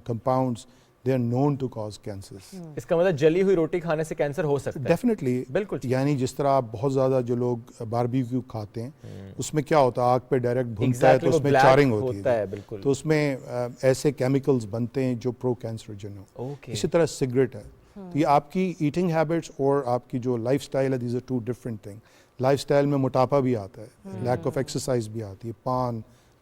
compounds they are known to cause cancers. اس کا مطلب جلی ہوئی روٹی کھانے سے کینسر ہو سکتا ہے. ڈیفینیٹلی, بالکل. یعنی جس طرح آپ بہت زیادہ جو لوگ باربیکیو کھاتے ہیں اس میں کیا ہوتا ہے, آگ پہ ڈائریکٹ بھونتا ہے تو اس میں چارنگ ہوتی ہے, تو اس میں ایسے کیمیکلز بنتے ہیں جو پرو کینسروجن ہو. اسی طرح سگریٹ ہے. تو یہ آپ کی ایٹنگ ہیبٹس اور آپ کی جو لائف سٹائل ہے, these are 2 different thing. Lifestyle میں موٹاپا بھی آتا ہے, لیک آف ایکسرسائز بھی آتی ہے, پان,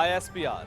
ISPR।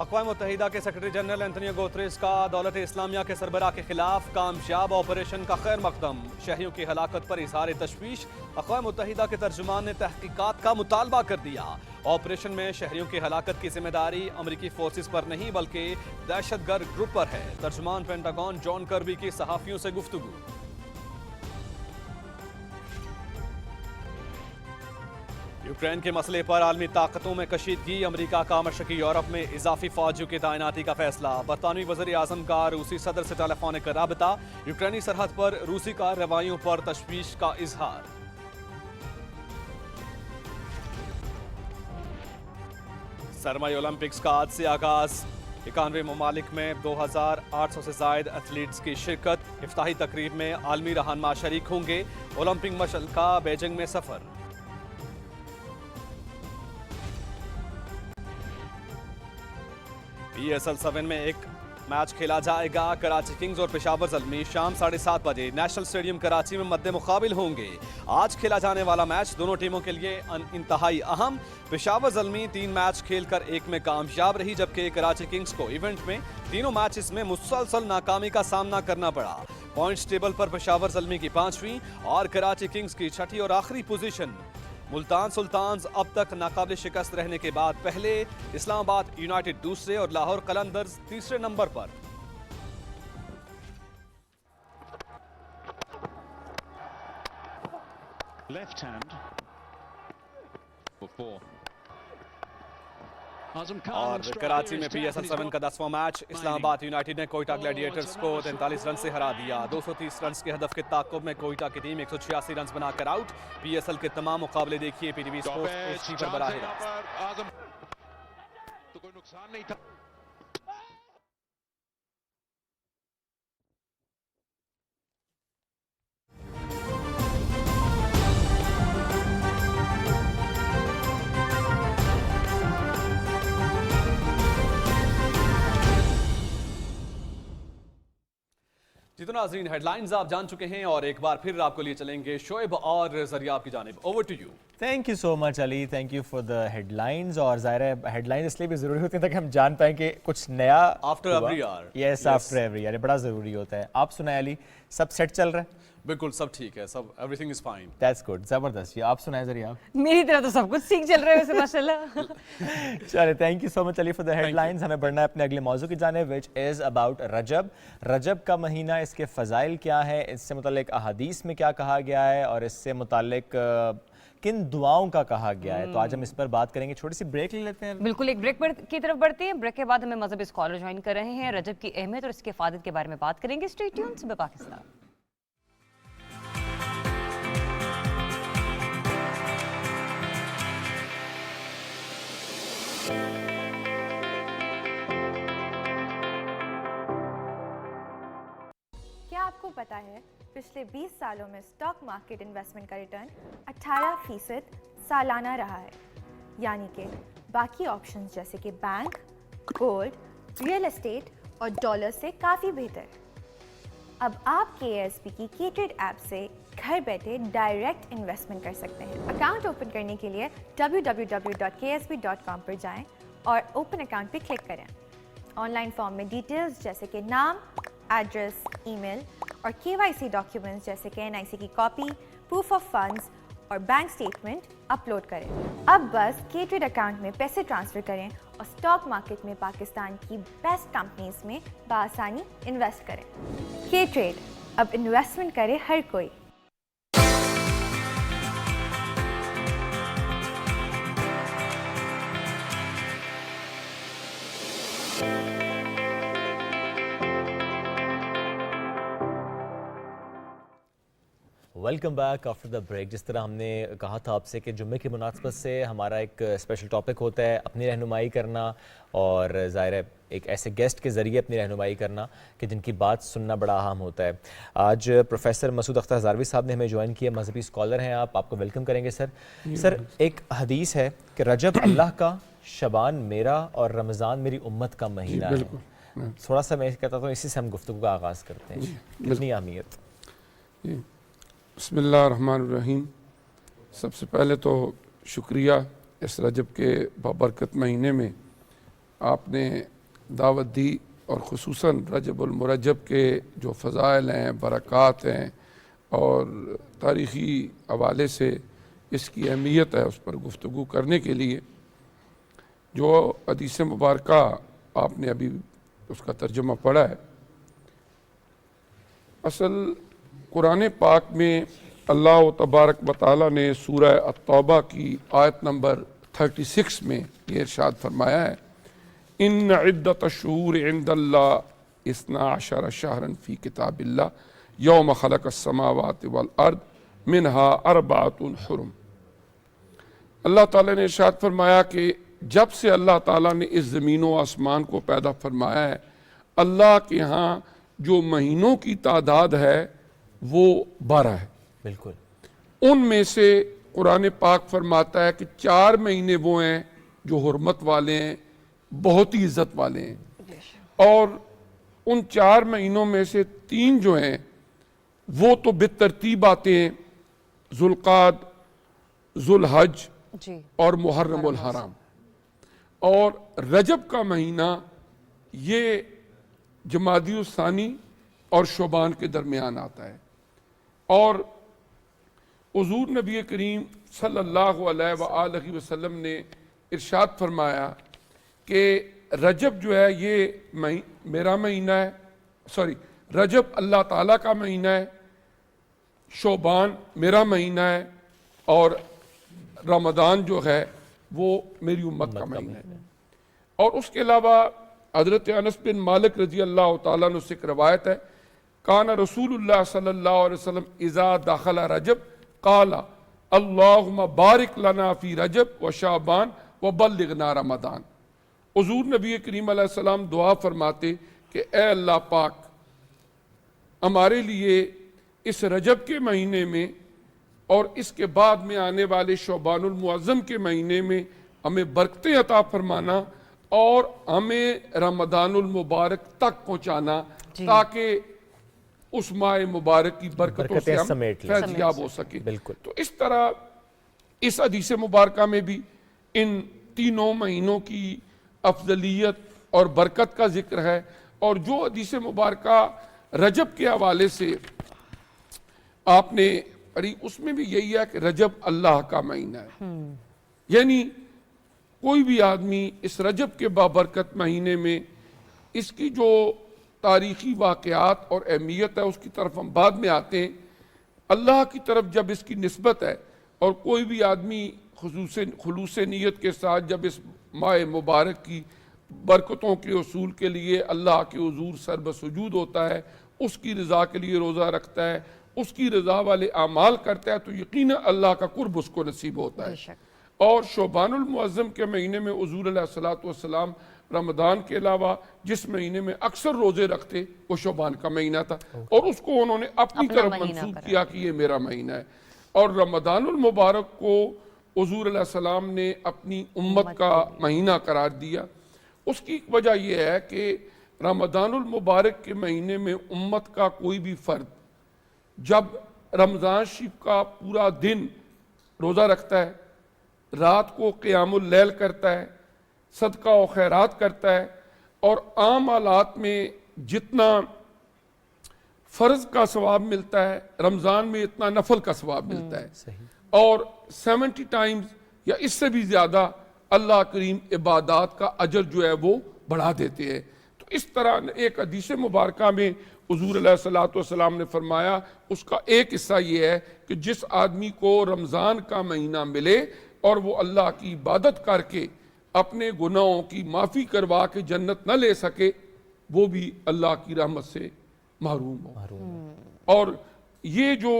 اقوام متحدہ کے سیکرٹری جنرل اینٹونیو گوتریس کا دولت اسلامیہ کے سربراہ کے خلاف کامیاب آپریشن کا خیر مقدم، شہریوں کی ہلاکت پر اظہار تشویش، اقوام متحدہ کے ترجمان نے تحقیقات کا مطالبہ کر دیا۔ آپریشن میں شہریوں کی ہلاکت کی ذمہ داری امریکی فورسز پر نہیں بلکہ دہشت گرد گروپ پر ہے۔ ترجمان پینٹاگون جان کربی کی صحافیوں سے گفتگو۔ یوکرین کے مسئلے پر عالمی طاقتوں میں کشیدگی، امریکہ کا مشرقی یورپ میں اضافی فوجیوں کی تعیناتی کا فیصلہ، برطانوی وزیر اعظم کا روسی صدر سے ٹیلی فونک رابطہ، یوکرینی سرحد پر روسی کارروائیوں پر تشویش کا اظہار۔ سرمائی اولمپکس کا آج سے آغاز، 91 ممالک میں 2800 سے زائد ایتھلیٹس کی شرکت، افتتاحی تقریب میں عالمی رہنما شریک ہوں گے، اولمپک مشعل کا بیجنگ میں سفر۔ PSL 7 میں ایک میچ کھیلا جائے گا، کراچی کنگز اور پشاور زلمی شام 7:30 بجے نیشنل اسٹیڈیم کراچی میں مد مقابل ہوں گے۔ آج کھیلا جانے والا میچ دونوں ٹیموں کے لیے انتہائی اہم، پشاور زلمی 3 میچ کھیل کر 1 میں کامیاب رہی، جبکہ کراچی کنگز کو ایونٹ میں تینوں میچز میں مسلسل ناکامی کا سامنا کرنا پڑا۔ پوائنٹس ٹیبل پر پشاور زلمی کی 5ویں اور کراچی کنگز کی 6ٹھی اور آخری پوزیشن۔ ملتان سلطانز اب تک ناقابل شکست رہنے کے بعد پہلے، اسلام آباد یونائٹڈ دوسرے اور لاہور قلندرز تیسرے نمبر پر۔ Left hand. اور کراچی میں PSL 7 کا 10واں میچ، اسلام آباد یونائٹڈ نے کوئٹہ گلیڈیٹرز کو 43 رن سے ہرا دیا۔ 230 رنز کے ہدف کے تعاقب میں کوئٹہ کی ٹیم 186 رنز بنا کر آؤٹ۔ PSL کے تمام مقابلے دیکھیے PTV اسپورٹس HD پر براہ راست۔ تو کوئی نقصان نہیں تھا۔ جی تو ناظرین، ہیڈ لائنز آپ جان چکے ہیں اور ایک بار پھر آپ کو لیے چلیں گے شعیب اور ذریعہ کی جانب۔ Over to you. Thank you so much Ali, thank you for the headlines. اور ظاہر ہے ہیڈ لائنز اس لیے بھی ضروری ہوتی ہیں تاکہ ہم جان پائیں کہ کچھ نیا after every hour. Yes, after every hour, بڑا ضروری ہوتا ہے۔ آپ سنائیں علی، سب سیٹ چل رہا ہے؟ بالکل سب ٹھیک ہے، سب everything is fine. That's good, زبردست۔ آپ سنائیں ذریعہ۔ میری طرح تو سب کچھ سیکھ چل رہے ہیں ویسے ماشاءاللہ۔ چلے، thank you so much Ali for the headlines. ہمیں بڑھنا ہے اپنے اگلے موضوع کی جانب، وچ از اباؤٹ رجب۔ رجب کا مہینہ، اس کے فضائل کیا ہے، اس سے متعلق احادیث میں کیا کہا گیا ہے اور اس سے متعلق کن دعاؤں کا کہا گیا ہے، تو آج ہم اس پر بات کریں گے۔ چھوٹی سی بریک لے لیتے ہیں۔ بالکل، ایک بریک کی طرف بڑھتے ہیں۔ بریک کے بعد ہمیں مذہبی اسکالر جوائن کر رہے ہیں، رجب کی اہمیت اور اس کی حفاظت کے بارے میں بات کریں گے۔ اسٹے ٹیونڈ، صبح پاکستان۔ کیا آپ کو پتا ہے پچھلے 20 سالوں میں اسٹاک مارکیٹ انویسٹمنٹ کا ریٹرن 18% سالانہ رہا ہے، یعنی کہ باقی آپشنز جیسے کہ بینک، گولڈ، ریئل اسٹیٹ اور ڈالر سے کافی بہتر۔ اب آپ KSB کی KTrade ایپ سے گھر بیٹھے ڈائریکٹ انویسٹمنٹ کر سکتے ہیں۔ اکاؤنٹ اوپن کرنے کے لیے www.ksb.com پر جائیں اور اوپن اکاؤنٹ پہ کلک کریں۔ آن لائن فارم میں ڈیٹیلز جیسے کہ نام، ایڈریس، ای میل اور KYC ڈاکیومنٹس جیسے کہ NIC کی کاپی، پروف آف فنڈز اور بینک اسٹیٹمنٹ اپلوڈ کریں۔ اب بس KTrade اکاؤنٹ میں پیسے ٹرانسفر کریں اور اسٹاک مارکیٹ میں پاکستان کی بیسٹ کمپنیز میں بآسانی انویسٹ کریں۔ KTrade، اب انویسٹمنٹ کرے ہر کوئی۔ Welcome back after the break. جس طرح ہم نے کہا تھا آپ سے کہ جمعے کی مناسبت سے ہمارا ایک اسپیشل ٹاپک ہوتا ہے اپنی رہنمائی کرنا، اور ظاہر ہے ایک ایسے گیسٹ کے ذریعے اپنی رہنمائی کرنا کہ جن کی بات سننا بڑا اہم ہوتا ہے۔ آج پروفیسر مسعود اختر ہزاروی صاحب نے ہمیں جوائن کیا، مذہبی اسکالر ہیں آپ کو ویلکم کریں گے سر۔ سر، ایک حدیث ہے کہ رجب اللہ کا، شعبان میرا اور رمضان میری امت کا مہینہ ہے۔ تھوڑا سا میں کہتا ہوں اسی سے ہم گفتگو کا آغاز کرتے ہیں، کتنی اہمیت؟ بسم اللہ الرحمن الرحیم۔ سب سے پہلے تو شکریہ اس رجب کے بابرکت مہینے میں آپ نے دعوت دی اور خصوصاً رجب المرجب کے جو فضائل ہیں، برکات ہیں اور تاریخی حوالے سے اس کی اہمیت ہے، اس پر گفتگو کرنے کے لیے جو حدیث مبارکہ آپ نے ابھی اس کا ترجمہ پڑھا ہے. اصل قرآن پاک میں اللہ تبارک و تعالیٰ نے سورہ التوبہ کی آیت نمبر 36 میں یہ ارشاد فرمایا ہے، ان عدت الشہور عند اللہ 12 شہرا فی کتاب اللہ یوم خلق السماوات والارض منہا 4 حرم. اللہ تعالیٰ نے ارشاد فرمایا کہ جب سے اللہ تعالیٰ نے اس زمین و آسمان کو پیدا فرمایا ہے، اللہ کے ہاں جو مہینوں کی تعداد ہے وہ 12 ہے. بالکل. ان میں سے قرآن پاک فرماتا ہے کہ 4 مہینے وہ ہیں جو حرمت والے ہیں، بہت ہی عزت والے ہیں، اور ان 4 مہینوں میں سے 3 جو ہیں وہ تو بالترتیب آتے ہیں، ذوالقعدہ، ذوالحج اور محرم الحرام. اور رجب کا مہینہ یہ جمادی الثانی اور شعبان کے درمیان آتا ہے. اور حضور نبی کریم صلی اللہ علیہ وآلہ وسلم نے ارشاد فرمایا کہ رجب جو ہے یہ میرا مہینہ ہے، رجب اللہ تعالیٰ کا مہینہ ہے، شعبان میرا مہینہ ہے، اور رمضان جو ہے وہ میری امت کا مہینہ ہے. اور اس کے علاوہ حضرت انس بن مالک رضی اللہ تعالیٰ عنہ سے ایک روایت ہے، کان رسول اللہ صلی اللہ علیہ وسلم اذا دخل رجب قال اللہم بارک لنا فی رجب و شعبان و بلغنا رمضان. حضور نبی کریم علیہ السلام دعا فرماتے کہ اے اللہ پاک ہمارے لیے اس رجب کے مہینے میں اور اس کے بعد میں آنے والے شعبان المعظم کے مہینے میں ہمیں برکتیں عطا فرمانا اور ہمیں رمضان المبارک تک پہنچانا تاکہ اس ماہ مبارک کی برکتوں سے ہم فیض یاب ہو سکیں. تو اس طرح اس حدیث مبارکہ میں بھی ان تینوں مہینوں کی افضلیت اور برکت کا ذکر ہے. اور جو حدیث مبارکہ رجب کے حوالے سے آپ نے پڑھی اس میں بھی یہی ہے کہ رجب اللہ کا مہینہ ہے. یعنی کوئی بھی آدمی اس رجب کے بابرکت مہینے میں اس کی جو تاریخی واقعات اور اہمیت ہے اس کی طرف ہم بعد میں آتے ہیں. اللہ کی طرف جب اس کی نسبت ہے اور کوئی بھی آدمی خلوص نیت کے ساتھ جب اس ماہ مبارک کی برکتوں کے حصول کے لیے اللہ کے حضور سر بسجود ہوتا ہے، اس کی رضا کے لیے روزہ رکھتا ہے، اس کی رضا والے اعمال کرتا ہے، تو یقینا اللہ کا قرب اس کو نصیب ہوتا ہے. اور شعبان المعظم کے مہینے میں حضور علیہ الصلوۃ والسلام رمضان کے علاوہ جس مہینے میں اکثر روزے رکھتے وہ شعبان کا مہینہ تھا، اور اس کو انہوں نے اپنی طرف منسوب کیا کہ یہ میرا مہینہ ہے. اور رمضان المبارک کو حضور علیہ السلام نے اپنی امت کا مہینہ قرار دیا. اس کی وجہ یہ ہے کہ رمضان المبارک کے مہینے میں امت کا کوئی بھی فرد جب رمضان شریف کا پورا دن روزہ رکھتا ہے، رات کو قیام اللیل کرتا ہے، صدقہ و خیرات کرتا ہے، اور عام حالات میں جتنا فرض کا ثواب ملتا ہے رمضان میں اتنا نفل کا ثواب ملتا ہے، اور 70 ٹائمز یا اس سے بھی زیادہ اللہ کریم عبادات کا اجر جو ہے وہ بڑھا دیتے ہیں. تو اس طرح ایک حدیث مبارکہ میں حضور علیہ الصلوۃ والسلام نے فرمایا اس کا ایک حصہ یہ ہے کہ جس آدمی کو رمضان کا مہینہ ملے اور وہ اللہ کی عبادت کر کے اپنے گناہوں کی معافی کروا کے جنت نہ لے سکے وہ بھی اللہ کی رحمت سے محروم ہو. اور یہ جو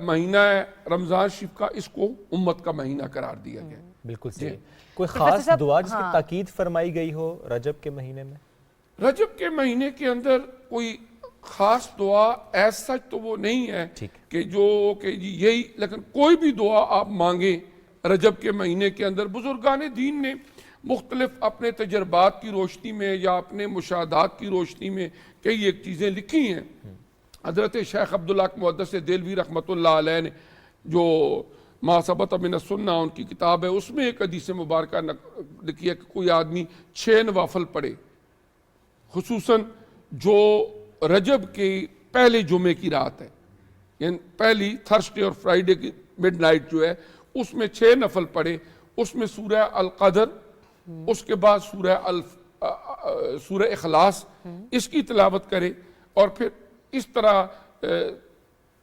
مہینہ ہے رمضان شریف کا اس کو امت کا مہینہ قرار دیا گیا. بالکل صحیح. کوئی خاص دعا جس کی تاکید فرمائی گئی ہو رجب کے مہینے میں؟ رجب کے مہینے کے اندر کوئی خاص دعا ایسا سچ تو وہ نہیں ہے کہ یہی، لیکن کوئی بھی دعا آپ مانگیں رجب کے مہینے کے اندر. بزرگان دین نے مختلف اپنے تجربات کی روشنی میں یا اپنے مشاہدات کی روشنی میں کئی ایک چیزیں لکھی ہیں. حضرت شیخ عبداللہ محدث دہلوی رحمۃ اللہ علیہ نے جو ما ثبت من السنہ ان کی کتاب ہے، اس میں ایک حدیث مبارکہ لکھی ہے کہ کوئی آدمی 6 نوافل پڑھے، خصوصاً جو رجب کے پہلے جمعے کی رات ہے، یعنی پہلی تھرسڈے اور فرائیڈے کی مڈ نائٹ جو ہے اس میں 6 نفل پڑھے، اس میں سورہ القدر، اس کے بعد سورہ اخلاص، اس کی تلاوت کرے، اور پھر اس طرح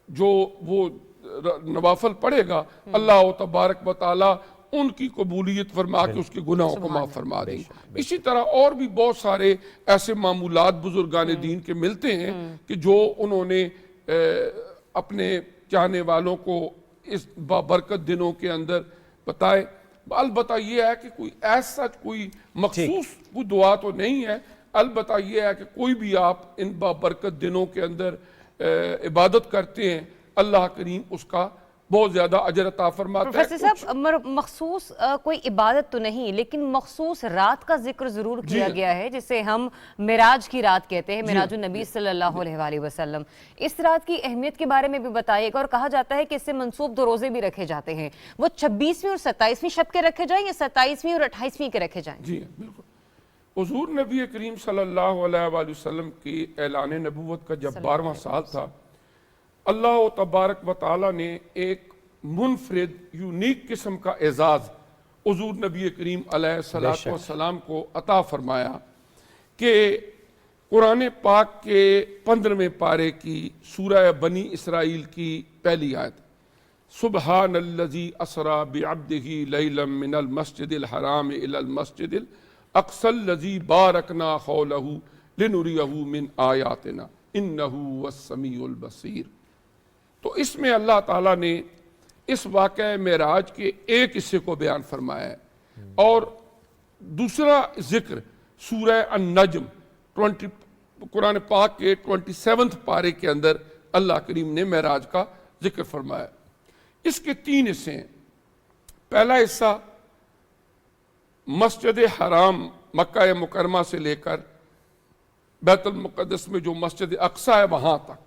جو وہ نوافل پڑھے گا اللہ تبارک و تعالی ان کی قبولیت فرما کے اس کے گناہوں کو معاف فرما دیں۔ اسی طرح اور بھی بہت سارے ایسے معمولات بزرگان دین کے ملتے ہیں کہ جو انہوں نے اپنے چاہنے والوں کو اس بابرکت دنوں کے اندر بتائے۔ البتہ یہ ہے کہ کوئی ایسا کوئی مخصوص کوئی دعا تو نہیں ہے، البتہ یہ ہے کہ کوئی بھی آپ ان بابرکت دنوں کے اندر عبادت کرتے ہیں، اللہ کریم اس کا بہت زیادہ اجر عطا فرماتا ہے۔ پروفیسر صاحب مخصوص کوئی عبادت تو نہیں، لیکن مخصوص رات کا ذکر ضرور کیا گیا ہے جسے ہم معراج کی رات کہتے ہیں، معراج النبی صلی اللہ علیہ وآلہ وسلم۔ اس رات کی اہمیت کے بارے میں بھی بتائیے گا، اور کہا جاتا ہے کہ اس سے منسوب 2 روزے بھی رکھے جاتے ہیں، وہ 26ویں اور 27ویں شب کے رکھے جائیں یا 27ویں اور 28ویں کے رکھے جائیں؟ جی بالکل، حضور نبی کریم صلی اللہ علیہ وآلہ وسلم کی اعلان نبوت کا جب 12واں سال تھا، اللہ تبارک و تعالیٰ نے ایک منفرد یونیک قسم کا اعزاز حضور نبی کریم علیہ السلام کو عطا فرمایا کہ قرآن پاک کے 15ویں پارے کی سورہ بنی اسرائیل کی پہلی آیت، سبحان الذی اسری بعبدہ لیلا من المسجد الحرام الی المسجد الاقصی الذی بارکنا حولہ لنریہ من آیاتنا انہ هو السمیع البصیر۔ تو اس میں اللہ تعالیٰ نے اس واقعہ معراج کے ایک حصے کو بیان فرمایا ہے، اور دوسرا ذکر سورہ النجم قرآن پاک کے 27 پارے کے اندر اللہ کریم نے معراج کا ذکر فرمایا۔ اس کے 3 حصے ہیں۔ پہلا حصہ مسجد حرام مکہ مکرمہ سے لے کر بیت المقدس میں جو مسجد اقصی ہے وہاں تک،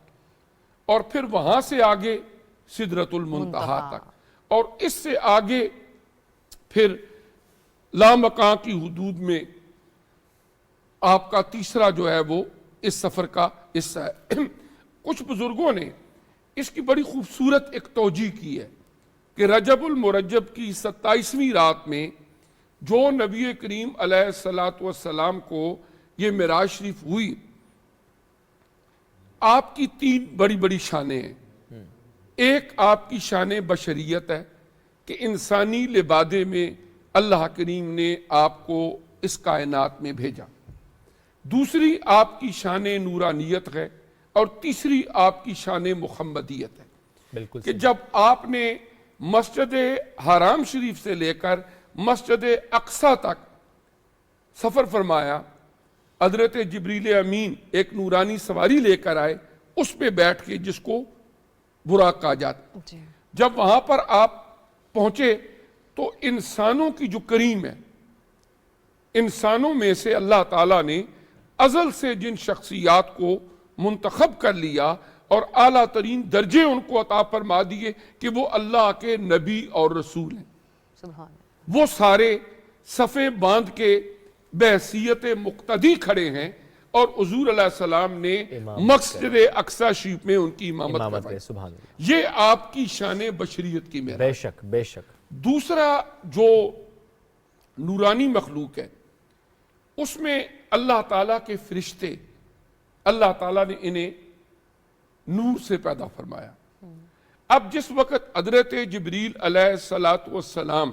اور پھر وہاں سے آگے سدرۃ المنتہا تک، اور اس سے آگے پھر لامکان کی حدود میں آپ کا تیسرا جو ہے وہ اس سفر کا حصہ ہے۔ کچھ بزرگوں نے اس کی بڑی خوبصورت ایک توجیہ کی ہے کہ رجب المرجب کی 27ویں رات میں جو نبی کریم علیہ السلام کو یہ معراج شریف ہوئی، آپ کی 3 بڑی بڑی شانیں ہیں۔ ایک آپ کی شان بشریت ہے کہ انسانی لبادے میں اللہ کریم نے آپ کو اس کائنات میں بھیجا، دوسری آپ کی شان نورانیت ہے، اور تیسری آپ کی شان محمدیت ہے۔ بالکل کہ جب آپ نے مسجد حرام شریف سے لے کر مسجد اقصی تک سفر فرمایا، حضرت جبریل امین ایک نورانی سواری لے کر آئے، اس پہ بیٹھ کے جس کو براق کہا جاتا۔ جب وہاں پر آپ پہنچے تو انسانوں کی جو کریم ہے، انسانوں میں سے اللہ تعالیٰ نے ازل سے جن شخصیات کو منتخب کر لیا اور اعلیٰ ترین درجے ان کو عطا فرما دیے کہ وہ اللہ کے نبی اور رسول ہیں، وہ سارے صفیں باندھ کے بحیثیت مقتدی کھڑے ہیں، اور حضور علیہ السلام نے مسجد اقصی شریف میں ان کی امامت کروائی۔ یہ آپ کی شان بشریت کی معراج۔ بے شک بے شک۔ دوسرا جو نورانی مخلوق ہے، اس میں اللہ تعالیٰ کے فرشتے، اللہ تعالیٰ نے انہیں نور سے پیدا فرمایا۔ اب جس وقت حضرت جبریل علیہ السلام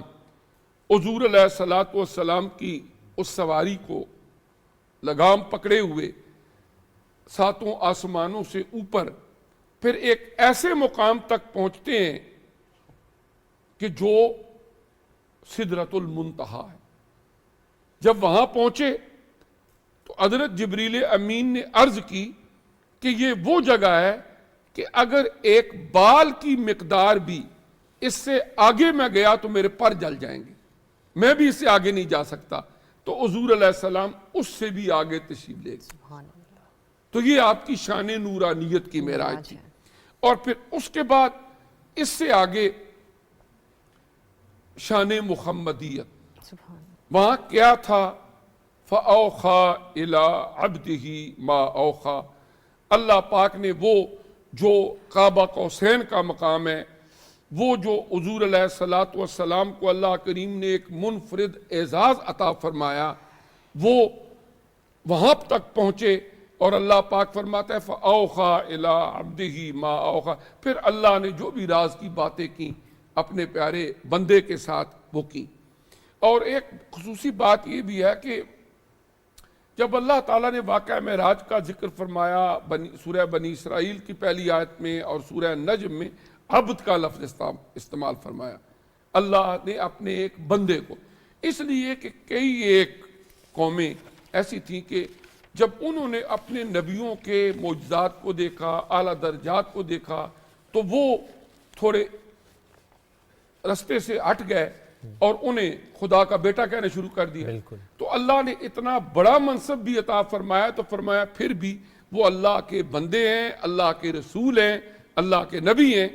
حضور علیہ السلام کی اس سواری کو لگام پکڑے ہوئے 7 آسمانوں سے اوپر پھر ایک ایسے مقام تک پہنچتے ہیں کہ جو سدرۃ المنتہا ہے۔ جب وہاں پہنچے تو حضرت جبریل امین نے عرض کی کہ یہ وہ جگہ ہے کہ اگر ایک بال کی مقدار بھی اس سے آگے میں گیا تو میرے پر جل جائیں گے، میں بھی اس سے آگے نہیں جا سکتا۔ تو حضور علیہ السلام اس سے بھی آگے تشریف لے گئے۔ تو یہ آپ کی شان نورانیت کی معراج تھی۔ اور پھر اس کے بعد اس سے آگے شان محمدیت. وہاں کیا تھا؟ فَأَوْخَى إِلَىٰ عَبْدِهِ مَا أَوْخَى. اللہ پاک نے وہ جو قاب قوسین کا مقام ہے، وہ جو حضور علیہ الصلوۃ والسلام کو اللہ کریم نے ایک منفرد اعزاز عطا فرمایا، وہ وہاں تک پہنچے. اور اللہ پاک فرماتا ہے فَأَوْخَى إِلَىٰ عَبْدِهِ مَا أَوْخَى. پھر اللہ نے جو بھی راز کی باتیں کی اپنے پیارے بندے کے ساتھ وہ کی. اور ایک خصوصی بات یہ بھی ہے کہ جب اللہ تعالیٰ نے واقعہ معراج کا ذکر فرمایا سورہ بنی اسرائیل کی پہلی آیت میں اور سورہ نجم میں عبد کا لفظ استعمال فرمایا اللہ نے اپنے ایک بندے کو، اس لیے کہ کئی ایک قومیں ایسی تھیں کہ جب انہوں نے اپنے نبیوں کے معجزات کو دیکھا، اعلیٰ درجات کو دیکھا، تو وہ تھوڑے رستے سے ہٹ گئے اور انہیں خدا کا بیٹا کہنا شروع کر دیا. تو اللہ نے اتنا بڑا منصب بھی عطا فرمایا تو فرمایا پھر بھی وہ اللہ کے بندے ہیں، اللہ کے رسول ہیں، اللہ کے نبی ہیں.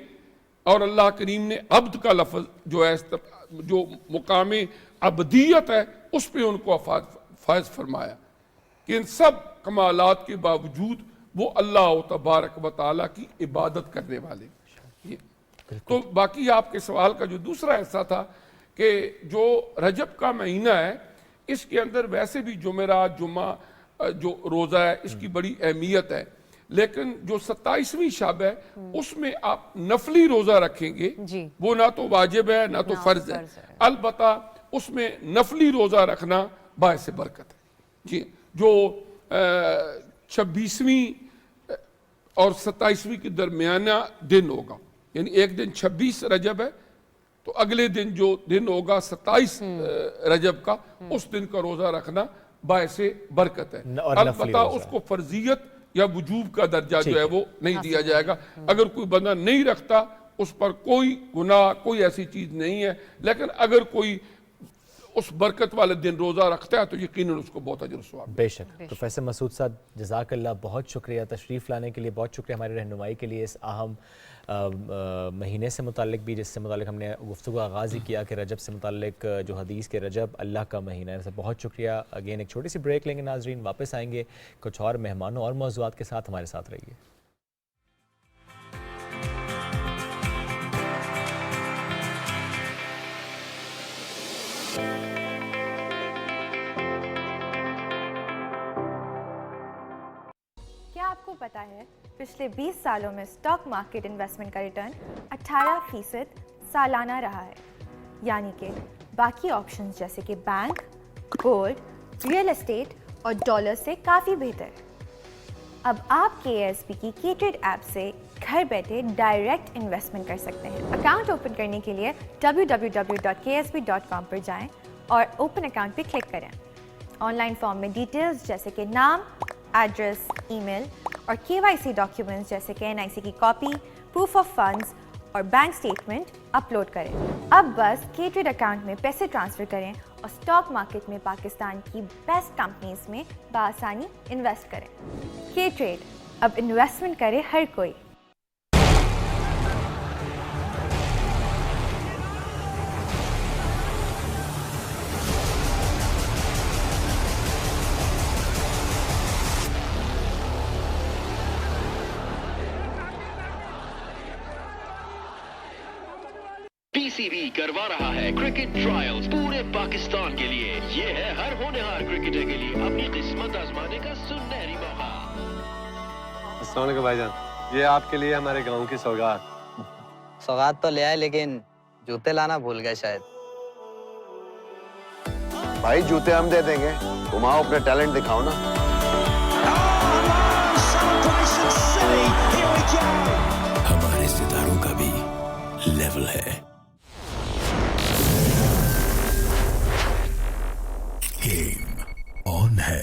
اور اللہ کریم نے عبد کا لفظ جو ہے، جو مقام عبدیت ہے، اس پہ ان کو فائز فرمایا کہ ان سب کمالات کے باوجود وہ اللہ تبارک و تعالیٰ کی عبادت کرنے والے. تو باقی آپ کے سوال کا جو دوسرا حصہ تھا کہ جو رجب کا مہینہ ہے، اس کے اندر ویسے بھی جمعرات، جمعہ جو روزہ ہے، اس کی بڑی اہمیت ہے. لیکن جو 27ویں شب ہے اس میں آپ نفلی روزہ رکھیں گے، وہ نہ تو واجب ہے نہ تو فرض ہے. البتہ اس میں نفلی روزہ رکھنا باعث برکت ہے. جی، جو 26ویں اور 27ویں کے درمیانہ دن ہوگا، یعنی ایک دن 26 رجب ہے تو اگلے دن جو دن ہوگا 27 رجب کا، اس دن کا روزہ رکھنا باعث برکت ہے. البتہ اس کو فرضیت یا وجوب کا درجہ جو ہے وہ نہیں دیا جائے گا. اگر کوئی بندہ نہیں رکھتا اس پر کوئی گناہ، کوئی ایسی چیز نہیں ہے. لیکن اگر کوئی اس برکت والے دن روزہ رکھتا ہے تو یقیناً اس کو بہت اجر و ثواب. بے شک. پروفیسر مسعود صاحب، جزاک اللہ، بہت شکریہ تشریف لانے کے لیے، بہت شکریہ ہماری رہنمائی کے لیے اس اہم مہینے سے متعلق بھی، جس سے متعلق ہم نے گفتگو آغاز ہی کیا کہ رجب سے متعلق جو حدیث کے رجب اللہ کا مہینہ ہے. بہت شکریہ. اگین ایک چھوٹی سی بریک لیں گے ناظرین، واپس آئیں گے کچھ اور مہمانوں اور موضوعات کے ساتھ. ہمارے ساتھ رہیے. کیا آپ کو پتا ہے پچھلے 20 سالوں میں اسٹاک مارکیٹ انویسٹمنٹ کا ریٹرن 18% سالانہ رہا ہے، یعنی کہ باقی آپشنز جیسے کہ بینک، گولڈ، ریئل اسٹیٹ اور ڈالر سے کافی بہتر. اب آپ KSB کی KTrade ایپ سے گھر بیٹھے ڈائریکٹ انویسٹمنٹ کر سکتے ہیں. اکاؤنٹ اوپن کرنے کے لیے www.ksb.com پر جائیں اور اوپن اکاؤنٹ پہ کلک کریں. آن لائن فارم میں ڈیٹیلز جیسے کہ نام، ایڈریس، ای میل اور KYC ڈاکیومنٹس جیسے کہ NIC کی کاپی، پروف آف فنڈز اور بینک سٹیٹمنٹ اپلوڈ کریں. اب بس KTrade اکاؤنٹ میں پیسے ٹرانسفر کریں اور اسٹاک مارکیٹ میں پاکستان کی بیسٹ کمپنیز میں بآسانی انویسٹ کریں. KTrade، اب انویسٹمنٹ کرے ہر کوئی. PCB کروا رہا ہے کرکٹ ٹرائلز پورے پاکستان کے لیے. یہ ہے ہر ہونہار کرکٹر کے لیے اپنی قسمت آزمانے کا سنہری موقع. السلام علیکم بھائی جان، یہ آپ کے لیے ہمارے گاؤں کی سوگات. سوگات تو لے آئے لیکن جوتے لانا بھول گئے شاید. بھائی جوتے ہم دے دیں گے، تم آؤ اپنے ٹیلنٹ دکھاؤ نا. ہمارے ستاروں کا بھی لیول ہے. گیم آن ہے.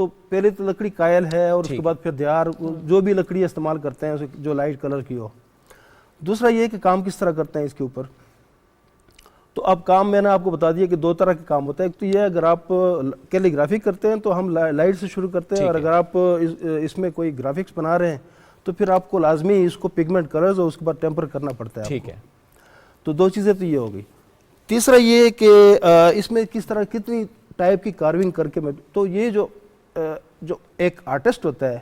تو پہلے تو لکڑی قائل ہے اور اس کے بعد پھر دیار جو بھی لکڑی استعمال کرتے ہیں جو لائٹ کلر کی ہو. دوسرا یہ کہ کام کس طرح کرتے ہیں اس کے اوپر. تو اب کام میں نے آپ کو بتا دیا کہ دو طرح کے کام ہوتا ہے. ایک تو یہ اگر آپ کیلی گرافی کرتے ہیں تو ہم لائٹ سے شروع کرتے ہیں, اور اگر آپ اس میں کوئی گرافکس بنا رہے ہیں تو پھر آپ کو لازمی اس کو پگمنٹ کلرز اور اس کے بعد ٹیمپر کرنا پڑتا ہے. ٹھیک ہے, تو دو چیزیں تو یہ ہو گئی. تیسرا یہ کہ اس میں کس طرح کتنی ٹائپ کی کارونگ کر کے میں, تو یہ جو ایک آرٹسٹ ہوتا ہے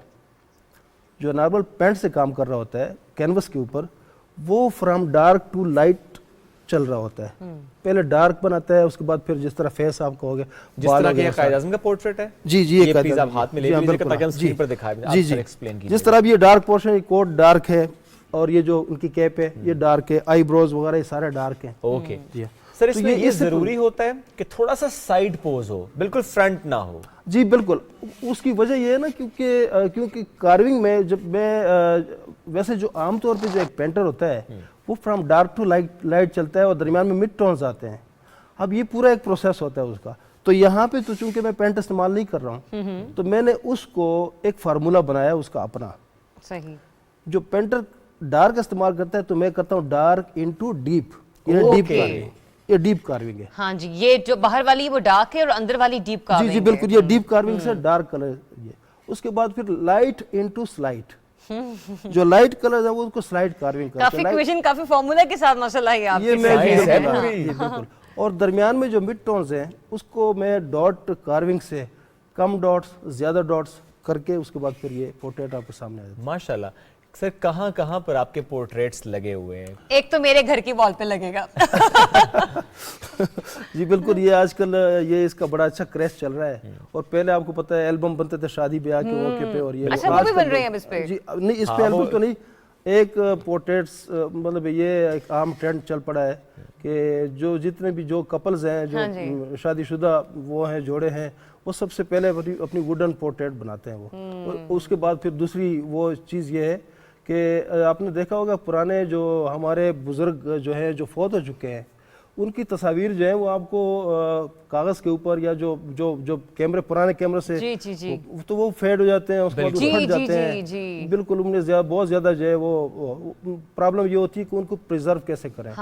جو نارمل پینٹ سے کام کر رہا ہوتا ہے کینوس کے اوپر, وہ فرام ڈارک ٹو لائٹ چل رہا ہوتا ہے. پہلے ڈارک بناتا ہے, اس کے بعد پھر جس طرح فیس آپ کا ہو گیا, جس طرح کہ قائد اعظم کا پورٹریٹ ہے. جی جی, یہ پلیز آپ ہاتھ میں لے لیجیے تاکہ ہم اسکرین پر دکھائیں. جی جی, جس طرح اب یہ ڈارک پورشن, یہ کوٹ ڈارک ہے, اور یہ جو ان کی کیپ ہے یہ ڈارک ہے, آئی بروز وغیرہ یہ سارے ڈارک ہیں. اوکے سر, اس میں یہ ضروری ہوتا ہے کہ تھوڑا سا سائیڈ پوز ہو, بالکل فرنٹ نہ ہو. جی بالکل, اس کی وجہ یہ ہے نا کیونکہ کارونگ میں جب میں ویسے جو عام طور پہ جو ایک پینٹر ہوتا ہے وہ فرام ڈارک ٹو لائٹ چلتا ہے اور درمیان میں مڈ ٹونز آتے ہیں. اب یہ پورا ایک پروسیس ہوتا ہے اس کا. تو یہاں پہ تو چونکہ میں پینٹ استعمال نہیں کر رہا ہوں تو میں نے اس کو ایک فارمولا بنایا اس کا اپنا. صحیح. جو پینٹر ڈارک استعمال کرتا ہے تو میں کرتا ہوں dark into deep, deep carving. یہ ڈیپ کارونگ ہے. ہاں جی, یہ جو باہر والی وہ ڈارک ہے اور اندر والی ڈیپ کارونگ. جی جی بالکل, یہ ڈیپ کارونگ سے ڈارک کلر. یہ اس کے بعد پھر لائٹ انٹو سلائٹ, جو لائٹ کلر ہے وہ اس کو سلائٹ کارونگ کرتے ہیں. کافی ایکویشن, کافی فارمولا کے ساتھ ماشاءاللہ یہ آپ کی بالکل. اور درمیان میں جو مڈ ٹونز ہیں اس کو میں ڈاٹ کارونگ سے کم ڈاٹس زیادہ ڈاٹس کر کے اس کے بعد پھر یہ پورٹریٹ آپ کے سامنے آ جاتا ہے. ماشاءاللہ. سر کہاں کہاں پر آپ کے پورٹریٹس لگے ہوئے ہیں؟ ایک تو میرے گھر کی وال پہ لگے گا. جی بالکل, یہ آج کل یہ اس کا بڑا اچھا کریز چل رہا ہے. اور پہلے آپ کو پتہ ہے البم بنتے تھے شادی بیاہ کے موقع پہ, اور یہ اچھا وہ بھی بن رہے ہیں اس پہ. جی نہیں, اس پہ البم تو نہیں, ایک پورٹریٹس مطلب یہ ایک عام ٹرینڈ چل پڑا ہے کہ جو جتنے بھی جو کپلز ہیں جو شادی شدہ وہ ہیں جوڑے ہیں, وہ سب سے پہلے اپنی ووڈن پورٹریٹ بناتے ہیں وہ. اس کے بعد پھر دوسری وہ چیز یہ ہے کہ آپ نے دیکھا ہوگا پرانے جو ہمارے بزرگ جو ہیں جو فوت ہو چکے ہیں ان کی تصاویر جو ہیں وہ آپ کو کاغذ کے اوپر یا جو کیمرے پرانے کیمرے سے تو وہ فیڈ ہو جاتے ہیں, اس کے بعد وہ پھٹ جاتے ہیں. بالکل, ان میں بہت زیادہ جو ہے وہ پرابلم یہ ہوتی ہے کہ ان کو پریزرو کیسے کریں.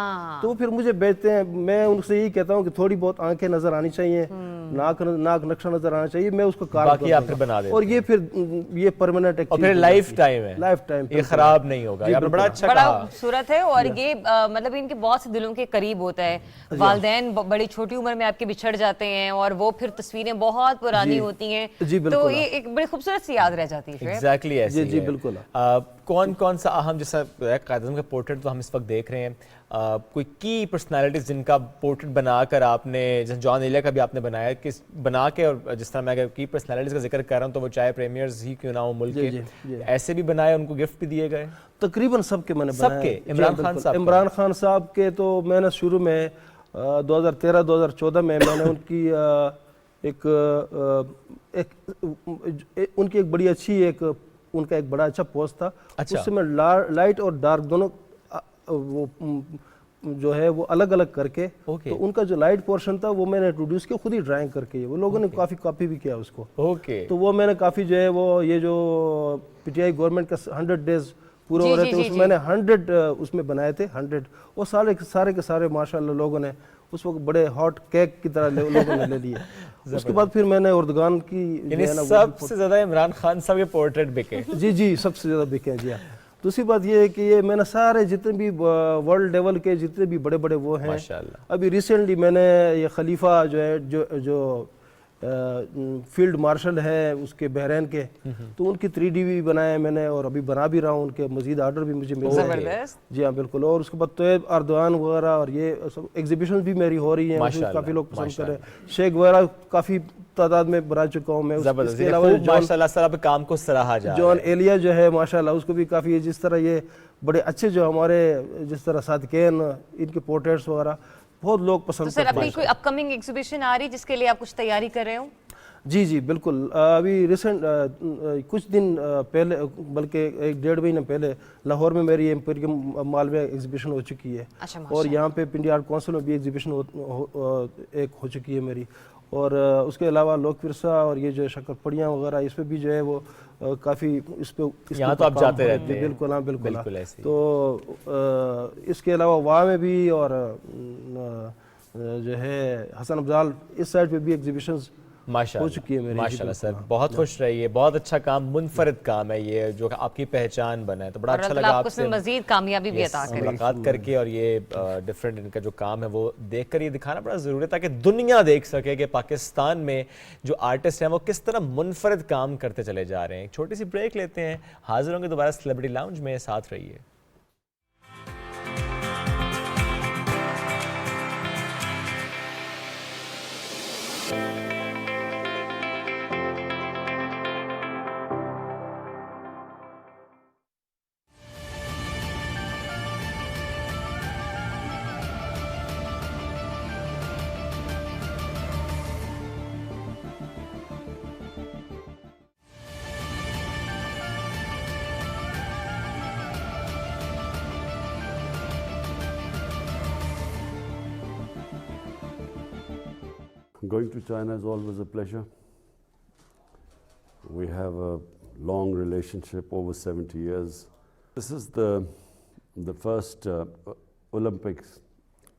تو وہ پھر مجھے بیچتے ہیں. میں ان سے یہی کہتا ہوں کہ تھوڑی بہت آنکھیں نظر آنی چاہیے, ناک نقشہ نظر آنا چاہیے, میں اس کو کار بنا دیں, اور یہ پھر یہ پرماننٹ ایک اور پھر لائف ٹائم ہے, لائف ٹائم یہ خراب نہیں ہوگا. بڑا اچھا بڑا خوبصورت ہے, اور یہ مطلب ان کے بہت سے دلوں کے قریب ہوتا ہے. والدین بڑی چھوٹی عمر میں آپ کے بچھڑ جاتے ہیں اور وہ پھر تصویریں بہت پرانی ہوتی ہیں, تو یہ ایک بڑی خوبصورت سی یاد رہ جاتی ہے. ایگزیکٹلی ایسے جی بالکل. کون سا اہم, جیسا قائد اعظم کا پورٹریٹ تو ہم اس وقت دیکھ رہے ہیں, کوئی کی پرسنالٹیز جن کا پورٹریٹ بنا کر آپ نے, جیسے جان ایلیا کا بھی آپ نے بنایا, کس بنا کے, اور جس طرح میں اگر کی پرسنالٹیز کا ذکر کر رہا ہوں تو وہ چاہے پریمیئرز ہی کیوں نہ ہو ملک کے, ایسے بھی بنائے, ان کو گفٹ بھی دیے گئے تقریباً سب کے میں نے بنائے. سب کے عمران خان صاحب کے تو میں نے شروع میں 2013-2014 میں نے ان کی ان کی ایک بڑی اچھی ان کا ایک بڑا اچھا پوسٹ تھا. اس سے میں لائٹ اور ڈارک دونوں وہ جو ہے وہ الگ الگ کر کے, تو ان کا جو لائٹ پورشن تھا وہ میں نے انٹروڈیوس کیا خود ہی ڈرائنگ کر کے. وہ لوگوں نے کافی کاپی بھی کیا اس کو. تو وہ میں نے کافی جو ہے وہ یہ جو پی ٹی آئی گورنمنٹ کا 100 days پورے ہو رہے تھے, اس میں نے 100 اس میں بنائے تھے 100, وہ سارے کے سارے ماشاءاللہ لوگوں نے اس وقت بڑے ہاٹ کیک کی طرح لوگوں نے لے لیے. اس کے بعد پھر میں نے اردگان کی سب سے زیادہ عمران خان صاحب کے پورٹریٹ بکے. جی سب سے زیادہ بکے ہیں. جی ہاں. دوسری بات یہ ہے کہ یہ میں نے سارے جتنے بھی ورلڈ لیول کے جتنے بھی بڑے بڑے وہ ہیں, ابھی ریسنٹلی میں نے یہ خلیفہ جو ہے جو فیلڈ مارشل ہے اس کے بحرین کے, تو ان کی 3D بھی بنائے میں نے, اور ابھی بنا بھی رہا ہوں. ان کے مزید آرڈر بھی مجھے مل رہے ہیں. جی ہاں بالکل. اور اس کے بعد طیب اردوان وغیرہ, اور یہ سب ایگزیبیشن بھی میری ہو رہی ہیں, کافی لوگ پسند کر رہے ہیں. شیخ وغیرہ کافی تعداد میں بنا چکا ہوں میں. اس کے علاوہ ماشاءاللہ سر آپ کام کو سراہا جا رہا ہے. جان ایلیا جو ہے ماشاءاللہ اس کو بھی کافی, جس طرح یہ بڑے اچھے جو ہمارے جس طرح صادقین ان کے پورٹریٹس وغیرہ بہت لوگ پسند کرتے ہیں. سر اپنی کوئی اپ کمنگ ایگزیبیشن آ رہی جس کے لیے آپ کچھ تیاری کر رہے ہو؟ جی بالکل. ابھی ریسنٹ کچھ دن پہلے, بلکہ 1-1.5 مہینے پہلے لاہور میں میری ایمپیریم مال میں ایگزیبیشن ہو چکی ہے, اور یہاں پہ پنڈی آرٹ کونسل میں بھی ایگزیبیشن ایک ہو چکی ہے میری. اور اس کے علاوہ لوک ورثہ اور یہ جو شکر پڑیاں وغیرہ اس پہ بھی جو ہے وہ کافی اس پہ یہاں تو آپ جاتے رہتے ہیں. بالکل ہاں بالکل ایسے. تو اس کے علاوہ وہاں میں بھی اور جو ہے حسن افضال اس سائڈ پہ بھی ایگزیبیشنز ہو چکی ہے میری. ماشاءاللہ سر, بہت خوش رہیے, بہت اچھا کام, منفرد کام ہے یہ جو آپ کی پہچان بنا ہے. تو بڑا اچھا لگا آپ سے مزید کامیابی بھی عطا کرے, ملاقات کر کے, اور یہ ڈیفرنٹ ان کا جو کام ہے وہ دیکھ کر یہ دکھانا بڑا ضروری ہے تاکہ دنیا دیکھ سکے کہ پاکستان میں جو آرٹسٹ ہیں وہ کس طرح منفرد کام کرتے چلے جا رہے ہیں. ایک چھوٹی سی بریک لیتے ہیں, حاضر ہوں گے دوبارہ سیلیبریٹی لاؤنج میں, ساتھ رہیے. Going to China is always a pleasure. We have a long relationship, over 70 years. This is the first Olympics,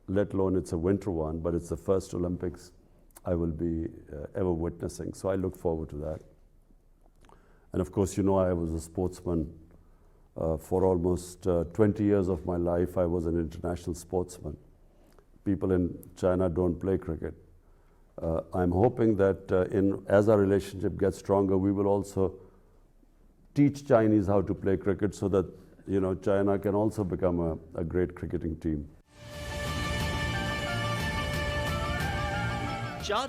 let alone it's a winter one, but it's the first Olympics I will be ever witnessing. So I look forward to that. And of course, you know, I was a sportsman for almost 20 years of my life. I was an international sportsman. People in China don't play cricket. I'm hoping that as our relationship gets stronger, we will also teach Chinese how to play cricket so that, you know, China can also become a great cricketing team. 4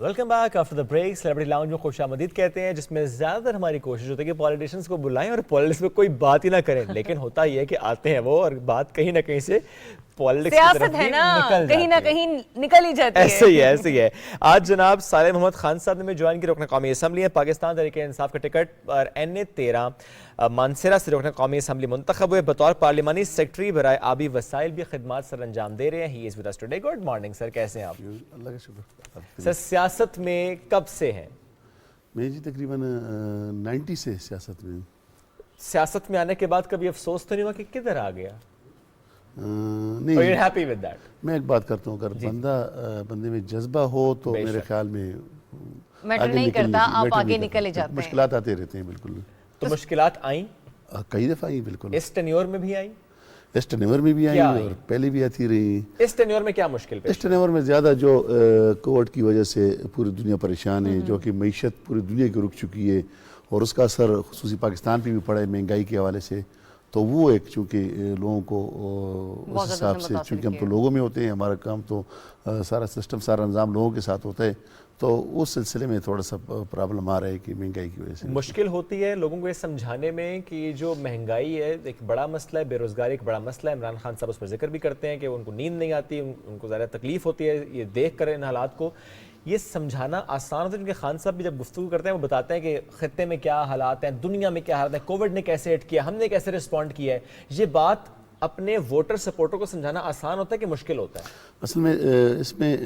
welcome back after the break. Celebrity lounge میں خوش آمدید کہتے ہیں, جس میں زیادہ تر ہماری کوشش ہوتی ہے کہ پولیٹیشنز کو بلائیں اور پالیٹکس میں کوئی بات ہی نہ کریں, لیکن ہوتا یہ ہے کہ آتے ہیں وہ اور بات کہیں نہ کہیں سے پالیٹکس کی طرف بھی کہیں نہ کہیں نکل ہی جاتی ہے. ایسے ہی ہے, ایسے ہی ہے. آج جناب صالح محمد خان صاحب نے جوائن کی رکن قومی اسمبلی ہے. پاکستان تحریک انصاف کا ٹکٹ اور NA13 مانسیرا سے رکن قومی اسمبلی منتخب ہوئے. بطور پارلیمانی سیکرٹری برائے آبی وسائل بھی خدمات سر انجام دے رہے ہیں. He is with us today. Good morning sir, کیسے ہیں آپ؟ اللہ کا شکر. سر سیاست میں کب سے ہیں؟ میں جی تقریباً 90 سے سیاست میں. سیاست میں آنے کے بعد کبھی افسوس تو نہیں ہوا کہ کدھر آ گیا؟ نہیں, میں ایک بات کرتا ہوں, اگر بندے میں جذبہ ہو تو میرے خیال میں میٹر نہیں کرتا, آپ آگے نکلے جاتے ہیں. مشکلات آتے رہتے ہیں. بالکل. تو مشکلات آئیں کئی دفعہ آئیں. بالکل. اس ٹینیور میں بھی آئیں؟ اس ٹینیور میں بھی آئیں اور پہلے بھی آتی رہی. اس ٹینیور میں کیا مشکل پیش؟ اس ٹینیور میں زیادہ جو کووڈ کی وجہ سے پوری دنیا پریشان ہے, جو کہ معیشت پوری دنیا کی رک چکی ہے اور اس کا اثر خصوصی پاکستان پہ بھی پڑا ہے مہنگائی کے حوالے سے. تو وہ ایک چونکہ لوگوں کو اس حساب سے, چونکہ ہم تو لوگوں میں ہوتے ہیں, ہمارا کام تو سارا سسٹم سارا نظام لوگوں کے ساتھ ہوتا ہے, تو اس سلسلے میں تھوڑا سا پرابلم آ رہا ہے کہ مہنگائی کی وجہ سے. مشکل ہوتی ہے لوگوں کو یہ سمجھانے میں کہ جو مہنگائی ہے ایک بڑا مسئلہ ہے, بے روزگاری ایک بڑا مسئلہ ہے. عمران خان صاحب اس پر ذکر بھی کرتے ہیں کہ ان کو نیند نہیں آتی, ان کو زیادہ تکلیف ہوتی ہے یہ دیکھ کر ان حالات کو. یہ سمجھانا آسان ہوتا ہے کیونکہ خان صاحب بھی جب گفتگو کرتے ہیں وہ بتاتے ہیں کہ خطے میں کیا حالات ہیں, دنیا میں کیا حالات ہیں, کووڈ نے کیسے ہٹ کیا, ہم نے کیسے رسپونڈ کیا ہے. یہ بات اپنے ووٹر سپورٹر کو سمجھانا آسان ہوتا ہے کہ مشکل ہوتا ہے؟ اصل میں اس میں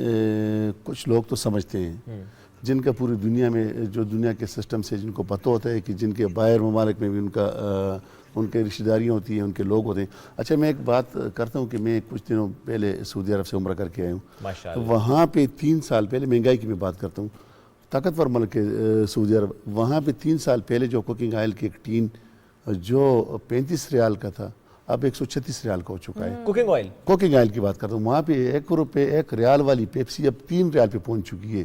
کچھ لوگ تو سمجھتے ہیں جن کا پوری دنیا میں جو دنیا کے سسٹم سے جن کو پتہ ہوتا ہے کہ جن کے باہر ممالک میں بھی ان کے رشتہ داریاں ہوتی ہیں, ان کے لوگ ہوتے ہیں. اچھا میں ایک بات کرتا ہوں کہ میں کچھ دنوں پہلے سعودی عرب سے عمرہ کر کے آیا ہوں. وہاں پہ 3 سال پہلے, مہنگائی کی میں بات کرتا ہوں, طاقتور ملک ہے سعودی عرب, وہاں پہ 3 سال پہلے جو کوکنگ آئل کی ایک ٹین جو 35 ریال کا تھا اب 136 ریال کا ہو چکا ہے. کوکنگ آئل کی بات کرتا ہوں. وہاں پہ 1 روپے 1 ریال والی پیپسی اب 3 ریال پہ پہنچ چکی ہے.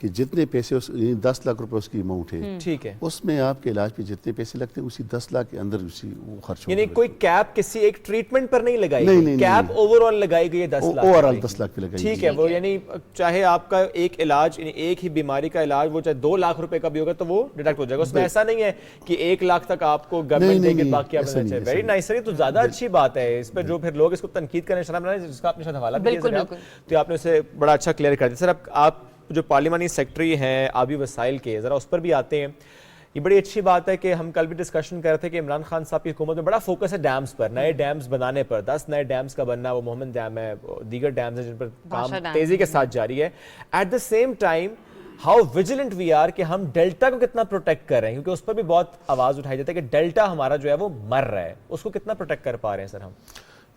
کہ جتنے پیسے 10 لاکھ روپے اس کی اماؤنٹ ہے، ٹھیک ہے، اس میں آپ کے علاج پہ جتنے پیسے لگتے ہیں اسی 10 لاکھ کے اندر اسی وہ خرچ یعنی کوئی کیپ کسی ایک ٹریٹمنٹ پر نہیں لگائی گئی، کیپ اوور آل لگائی گئی ہے 10 لاکھ، اوور آل 10 لاکھ پہ لگائی گئی، ٹھیک ہے. وہ یعنی چاہے آپ کا ایک علاج یعنی ایک ہی بیماری کا علاج وہ چاہے 2 لاکھ روپے کا بھی ہوگا تو وہ ڈیڈکٹ ہو جائے گا. اس میں ایسا نہیں ہے کہ 1 لاکھ تک آپ کو گورنمنٹ دے گی باقی آپ نے. ویری نائس سر، یہ تو زیادہ اچھی بات ہے. اس پہ جو پھر لوگ اس کو تنقید کرنے شرم نہ جس کا آپ نے شاید حوالہ بھی دیا تو آپ نے اسے بڑا اچھا کلیئر کر دیا. سر اب آپ جو پارلیمانی سیکٹری ہیں آبی وسائل کے، ذرا اس پر بھی آتے ہیں. یہ بڑی اچھی بات ہے کہ ہم کل بھی ڈسکشن کر رہے تھے کہ عمران خان صاحب کی حکومت میں بڑا فوکس ہے ڈیمز پر، نئے ڈیمز بنانے پر. 10 نئے ڈیمز کا بننا، وہ محمد ڈیم ہے، دیگر ڈیمز ہیں جن پر کام تیزی کے ساتھ جاری ہے. At the same time how vigilant we are کہ ہم ڈیلٹا کو کتنا پروٹیکٹ کر رہے ہیں، کیونکہ اس پر بھی بہت آواز اٹھائی جاتی ہے کہ ڈیلٹا ہمارا جو ہے وہ مر رہا ہے. اس کو کتنا پروٹیکٹ کر پا رہے ہیں سر ہم؟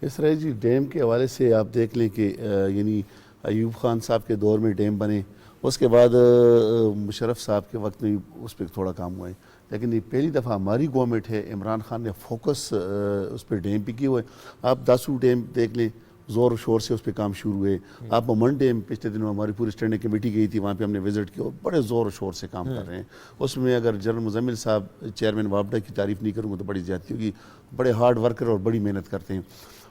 اس طرح جی ڈیم کے حوالے سے آپ دیکھ لیں کہ یعنی ایوب خان صاحب کے دور میں ڈیم بنے، اس کے بعد مشرف صاحب کے وقت میں اس پہ تھوڑا کام ہوا ہے، لیکن یہ پہلی دفعہ ہماری گورنمنٹ ہے، عمران خان نے فوکس اس پہ ڈیم پہ کیا ہوا ہے. آپ داسو ڈیم دیکھ لیں، زور و شور سے اس پہ کام شروع ہوئے. آپ امن ڈیم پچھلے دنوں ہماری پوری اسٹینڈنگ کمیٹی گئی تھی، وہاں پہ ہم نے وزٹ کیا، بڑے زور و شور سے کام کر رہے ہیں. اس میں اگر جنرل مزمل صاحب چیئرمین وابڈا کی تعریف نہیں کروں گا تو بڑی زیادتی ہوگی. بڑے ہارڈ ورکر اور بڑی محنت کرتے ہیں،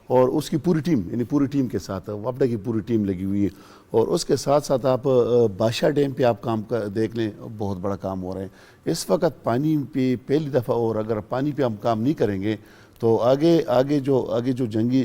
اور اس کی پوری ٹیم یعنی پوری ٹیم کے ساتھ وابڈا کی پوری ٹیم لگی ہوئی ہے. اور اس کے ساتھ ساتھ آپ بادشاہ ڈیم پہ آپ کام دیکھ لیں، بہت بڑا کام ہو رہا ہے اس وقت پانی پہ پہلی دفعہ. اور اگر پانی پہ ہم کام نہیں کریں گے تو آگے جو جنگی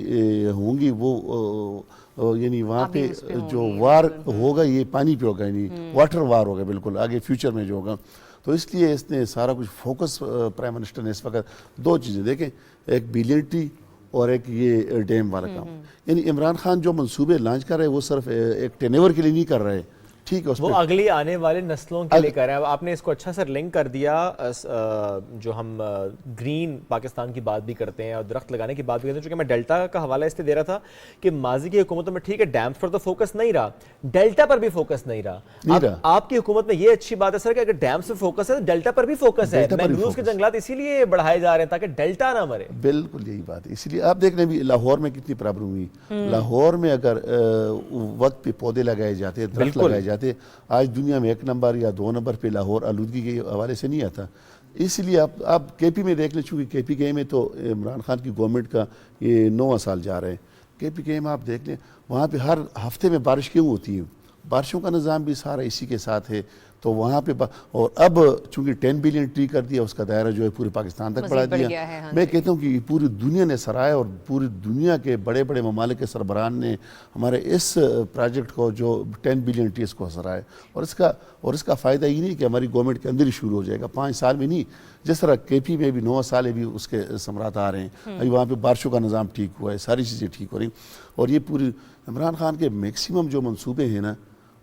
ہوں گی وہ یعنی وہاں پہ جو وار ہوگا یہ پانی پہ ہوگا، یعنی واٹر وار ہوگا بالکل آگے فیوچر میں جو ہوگا. تو اس لیے اس نے سارا کچھ فوکس پرائم منسٹر نے اس وقت 2 چیزیں دیکھیں، ایک بیلینٹی اور ایک یہ ڈیم والا کام. یعنی عمران خان جو منصوبے لانچ کر رہے ہیں وہ صرف ایک ٹینیور کے لیے نہیں کر رہے، ٹھیک ہے، وہ اگلی آنے والے نسلوں کے لیے کر رہے ہیں. آپ نے اس کو اچھا سر لنک کر دیا. جو ہم گرین پاکستان کی بات بھی کرتے ہیں اور درخت لگانے کی بات بھی کرتے ہیں، چونکہ میں ڈیلٹا کا حوالہ اس لیے دے رہا تھا کہ ماضی کی حکومتوں میں ٹھیک ہے ڈیمز پر تو فوکس نہیں رہا، ڈیلٹا پر بھی فوکس نہیں رہا. آپ کی حکومت میں یہ اچھی بات ہے سر کہ اگر ڈیمز پر فوکس ہے تو ڈیلٹا پر بھی فوکس ہے. مینگرووز کے جنگلات اسی لیے بڑھائے جا رہے ہیں تاکہ ڈیلٹا نہ مرے. بالکل یہی بات ہے. اسی لیے آپ دیکھ لیں بھی لاہور میں کتنی پرابلم ہوئی. لاہور میں اگر وقت پہ پودے لگائے جاتے، درخت لگائے جاتے، آج دنیا میں 1 نمبر یا 2 نمبر پہ لاہور آلودگی کے حوالے سے نہیں آتا. اس لیے آپ کے پی میں دیکھ لیں، چونکہ کے پی کے میں تو عمران خان کی گورنمنٹ کا یہ 9واں سال جا رہا ہے. کے پی کے میں آپ دیکھ لیں وہاں پہ ہر ہفتے میں بارش کیوں ہوتی ہے، بارشوں کا نظام بھی سارا اسی کے ساتھ ہے. تو وہاں پہ اور اب چونکہ 10 بلین ٹری کر دیا، اس کا دائرہ جو ہے پورے پاکستان تک بڑھا دیا. میں کہتا ہوں کہ پوری دنیا نے سراہا اور پوری دنیا کے بڑے بڑے ممالک کے سربراہان نے ہمارے اس پروجیکٹ کو جو 10 بلین ٹری اس کو سراہا ہے. اور اس کا فائدہ یہ نہیں کہ ہماری گورنمنٹ کے اندر ہی شروع ہو جائے گا 5 سال میں نہیں، جس طرح کے پی میں بھی 9 سال بھی اس کے ثمرات آ رہے ہیں. ابھی وہاں پہ بارشوں کا نظام ٹھیک ہوا ہے، ساری چیزیں ٹھیک ہو رہی ہیں. اور یہ پوری عمران خان کے میکسیمم جو منصوبے ہیں نا،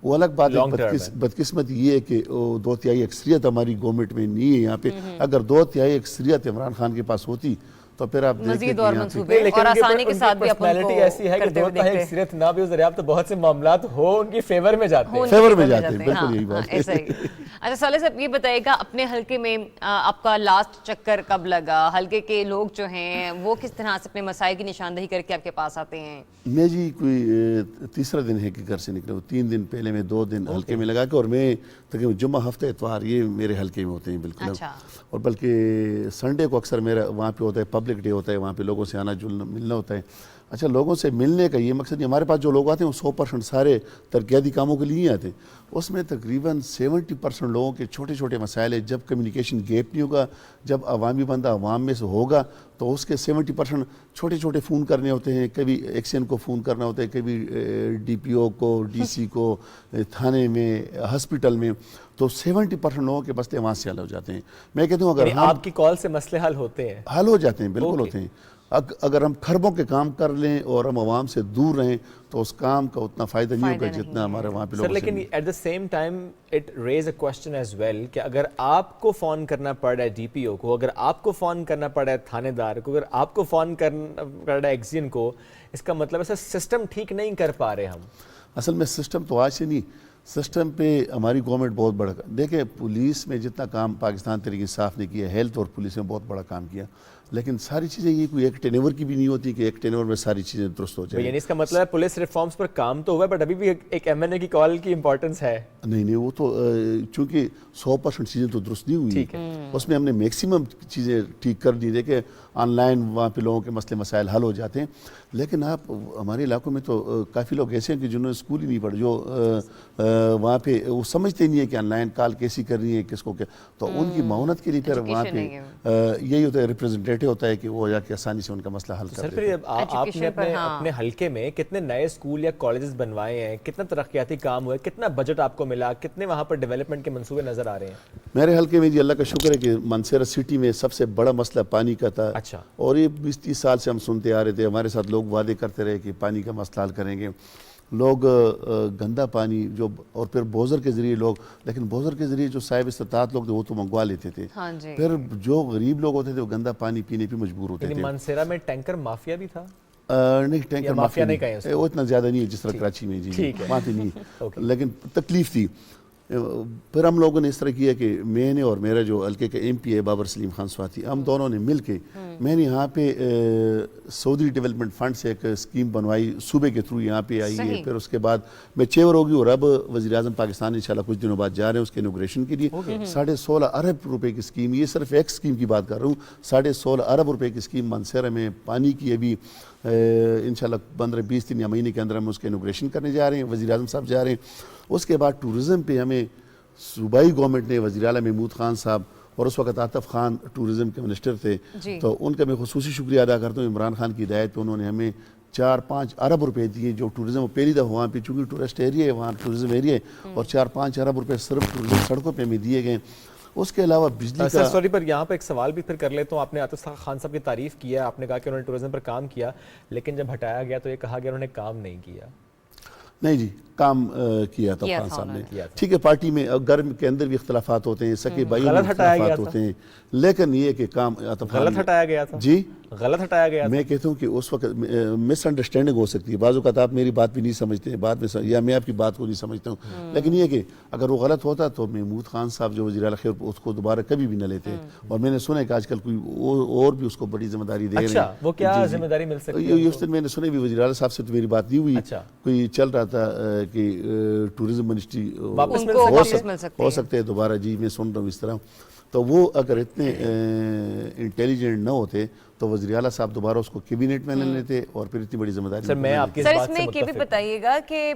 وہ الگ بات ہے. بدقسمت یہ ہے کہ 2/3 اکثریت ہماری گورنمنٹ میں نہیں ہے یہاں پہ. اگر 2/3 اکثریت عمران خان کے پاس ہوتی تو پھر آپ مزید اور منصوبے اور آسانی کے ساتھ بھی اپن کو ایسی ہے کہ 2/3 اکثریت نہ بھی ضریاب تو بہت سے معاملات ہو ان کی فیور میں جاتے ہیں. فیور میں جاتے ہیں، بالکل یہی بات ایسا ہی. اچھا صالح صاحب یہ بتائیے گا اپنے حلقے میں آپ کا لاسٹ چکر کب لگا؟ حلقے کے لوگ جو ہیں وہ کس طرح سے اپنے مسائل کی نشاندہی کر کے آپ کے پاس آتے ہیں؟ میں جی کوئی تیسرا دن ہے کہ گھر سے نکلے. 3 دن پہلے میں 2 دن حلقے میں لگا کے، اور میں تقریباً جمعہ ہفتہ اتوار یہ میرے حلقے میں ہوتے ہیں بالکل. اور بلکہ سنڈے کو اکثر میرا وہاں پہ ہوتا ہے، پبلک ڈے ہوتا ہے، وہاں پہ لوگوں سے آنا جلنا ملنا ہوتا ہے. اچھا لوگوں سے ملنے کا یہ مقصد نہیں، ہمارے پاس جو لوگ آتے ہیں وہ 100% سارے ترقیاتی کاموں کے لیے آتے ہیں. اس میں تقریباً 70% لوگوں کے چھوٹے چھوٹے مسائل ہیں. جب کمیونیکیشن گیپ نہیں ہوگا، جب عوامی بندہ عوام میں سے ہوگا تو اس کے 70% چھوٹے چھوٹے فون کرنے ہوتے ہیں. کبھی ایکسین کو فون کرنا ہوتا ہے، کبھی ڈی پی او کو، ڈی سی کو، تھانے میں، ہسپیٹل میں. تو 70% لوگوں کے مسئلے وہاں سے حل ہو جاتے ہیں. میں کہتا ہوں اگر آپ کی کال سے مسئلے حل ہوتے ہیں؟ حل ہو جاتے ہیں، بالکل ہوتے ہیں. اگر ہم خربوں کے کام کر لیں اور ہم عوام سے دور رہیں تو اس کام کا اتنا فائدہ نہیں ہوگا جتنا ہمارے وہاں پہ لوگوں سے. لیکن at the same time it raise a question as well کہ اگر آپ کو فون کرنا پڑ رہا ہے ڈی پی او کو، اگر آپ کو فون کرنا پڑ رہا ہے تھانے دار کو، اگر آپ کو فون کرنا پڑ رہا ہے ایکسین کو، اس کا مطلب ہے سسٹم ٹھیک نہیں کر پا رہے ہم. اصل میں سسٹم تو آج سے نہیں، سسٹم پہ ہماری گورنمنٹ بہت بڑا دیکھیں پولیس میں جتنا کام پاکستان تحریک انصاف نے کیا، ہیلتھ اور پولیس میں بہت بڑا کام کیا، لیکن ساری چیزیں یہ کوئی ایک ٹینور کی بھی نہیں ہوتی کہ ایک ٹینور میں ساری چیزیں درست ہو جائیں. یعنی اس کا مطلب ہے پولیس ریفارمز پر کام تو ہوا ہے بٹ ابھی بھی ایک ایم این اے کی کال کی امپورٹنس ہے. نہیں وہ تو چونکہ 100% چیزیں تو درست نہیں ہوئی، اس میں ہم نے میکسیمم چیزیں ٹھیک کر دی. دیکھیں آن لائن وہاں پہ لوگوں کے مسئلے مسائل حل ہو جاتے ہیں، لیکن آپ ہمارے علاقوں میں تو کافی لوگ ایسے ہیں کہ جنہوں نے اسکول ہی نہیں پڑھا، جو وہاں پہ وہ سمجھتے نہیں ہے کہ آن لائن کال کیسی کرنی ہے، کس کو کیا، تو ان کی معاونت کے لیے پھر وہاں پہ یہی ہوتا ہے، ریپریزنٹیٹو ہوتا ہے کہ وہ جا کے آسانی سے ان کا مسئلہ حل کر دیتے ہیں. آپ نے اپنے حلقے میں کتنے نئے اسکول یا کالجز بنوائے ہیں، کتنا ترقیاتی کام ہوا ہے، کتنا بجٹ آپ کو ملا، کتنے وہاں پر ڈیولپمنٹ کے منصوبے نظر آ رہے ہیں؟ میرے حلقے میں جی اللہ کا شکر ہے کہ منصیرہ سٹی میں سب سے بڑا مسئلہ پانی کا تھا. اچھا. اور یہ 20-30 سال سے ہم سنتے آ رہے تھے، ہمارے ساتھ لوگ وعدے کرتے رہے کہ پانی کا مسئلہ حل کریں گے. لوگ گندا پانی جو اور پھر بوزر کے ذریعے لوگ، لیکن بوزر کے ذریعے جو صاحب استطاعت لوگ تھے وہ تو منگوا لیتے تھے، پھر جو غریب لوگ ہوتے تھے وہ گندا پانی پینے پہ مجبور ہوتے تھے. منصیرہ میں ٹینکر مافیا بھی تھا؟ نہیں ٹینکر مافیا نہیں کہیں، وہ اتنا زیادہ نہیں ہے جس طرح کراچی میں جی، وہاں پہ نہیں، لیکن تکلیف تھی. پھر ہم لوگوں نے اس طرح کیا کہ میں نے اور میرا جو حلقے کا ایم پی ہے بابر سلیم خان سواتی، ہم دونوں نے مل کے میں نے یہاں پہ سعودی ڈیولپمنٹ فنڈ سے ایک اسکیم بنوائی، صوبے کے تھرو یہاں پہ آئی ہے. پھر اس کے بعد میں چیور ہوگی اور اب وزیر اعظم پاکستان انشاءاللہ کچھ دنوں بعد جا رہے ہیں اس کے انوگریشن کے لیے. 16.5 ارب روپے کی اسکیم، یہ صرف ایک اسکیم کی بات کر رہا ہوں. 16.5 ارب روپے کی اسکیم منصیرہ میں پانی کی ابھی انشاءاللہ 15-20 دن یا مہینے کے اندر ہم اس کے انوگریشن کرنے جا رہے ہیں، وزیر اعظم صاحب جا رہے ہیں. اس کے بعد ٹورزم پہ ہمیں صوبائی گورنمنٹ نے وزیر اعلیٰ محمود خان صاحب اور اس وقت عاطف خان ٹورزم کے منسٹر تھے، تو ان کا میں خصوصی شکریہ ادا کرتا ہوں. عمران خان کی ہدایت پہ انہوں نے ہمیں 4-5 ارب روپے دیے جو ٹورزم پہلی دفعہ وہاں پہ چونکہ ٹورسٹ ایریا ہے وہاں ٹورزم ایریا ہے، اور 4-5 ارب روپے صرف ٹورزم سڑکوں پہ ہمیں دیے گئے. اس کے علاوہ بجلی کا سوری پر یہاں پہ ایک سوال بھی پھر کر لیتا ہوں. آپ نے عاطف خان صاحب کی تعریف کیا، آپ نے کہا کہ انہوں نے ٹورزم پر کام کیا، لیکن جب ہٹایا گیا تو یہ کہا گیا انہوں نے کام نہیں کیا. نہیں جی کام کیا تھا خان صاحب نے. ٹھیک ہے پارٹی میں گھر کے اندر بھی اختلافات ہوتے ہیں، سکے بھائی میں اختلافات ہوتے ہیں، لیکن یہ کہ کام غلط ہٹایا گیا تھا. جی غلط ہٹایا گیا. میں کہتا ہوں کہ اس وقت مس انڈرسٹینڈنگ ہو سکتی ہے، بعض اوقات آپ میری بات بھی نہیں سمجھتے ہیں بعد میں، یا میں آپ کی بات کو نہیں سمجھتا ہوں، لیکن یہ کہ اگر وہ غلط ہوتا تو محمود خان صاحب جو وزیر اعلیٰ اس کو دوبارہ کبھی بھی نہ لیتے. اور میں نے سنا ہے کہ آج کل کوئی اور بھی اس کو بڑی ذمہ داری دے رہے ہیں. وہ کیا ذمہ داری مل سکتی ہے؟ اس دن میں نے سنا بھی وزیر اعلیٰ صاحب سے تو میری بات نہیں ہوئی، کوئی چل رہا تھا کہ ٹورزم منسٹری ہو سکتے ہیں دوبارہ. جی میں سن رہا ہوں اس طرح. تو وہ اگر اتنے انٹیلیجنٹ نہ ہوتے تو وزیر اعلیٰ صاحب دوبارہ اس کو کیبنٹ میں لے لیتے اور پھر اتنی بڑی ذمہ داری. سر اس میں یہ بھی بتائیے گا کہ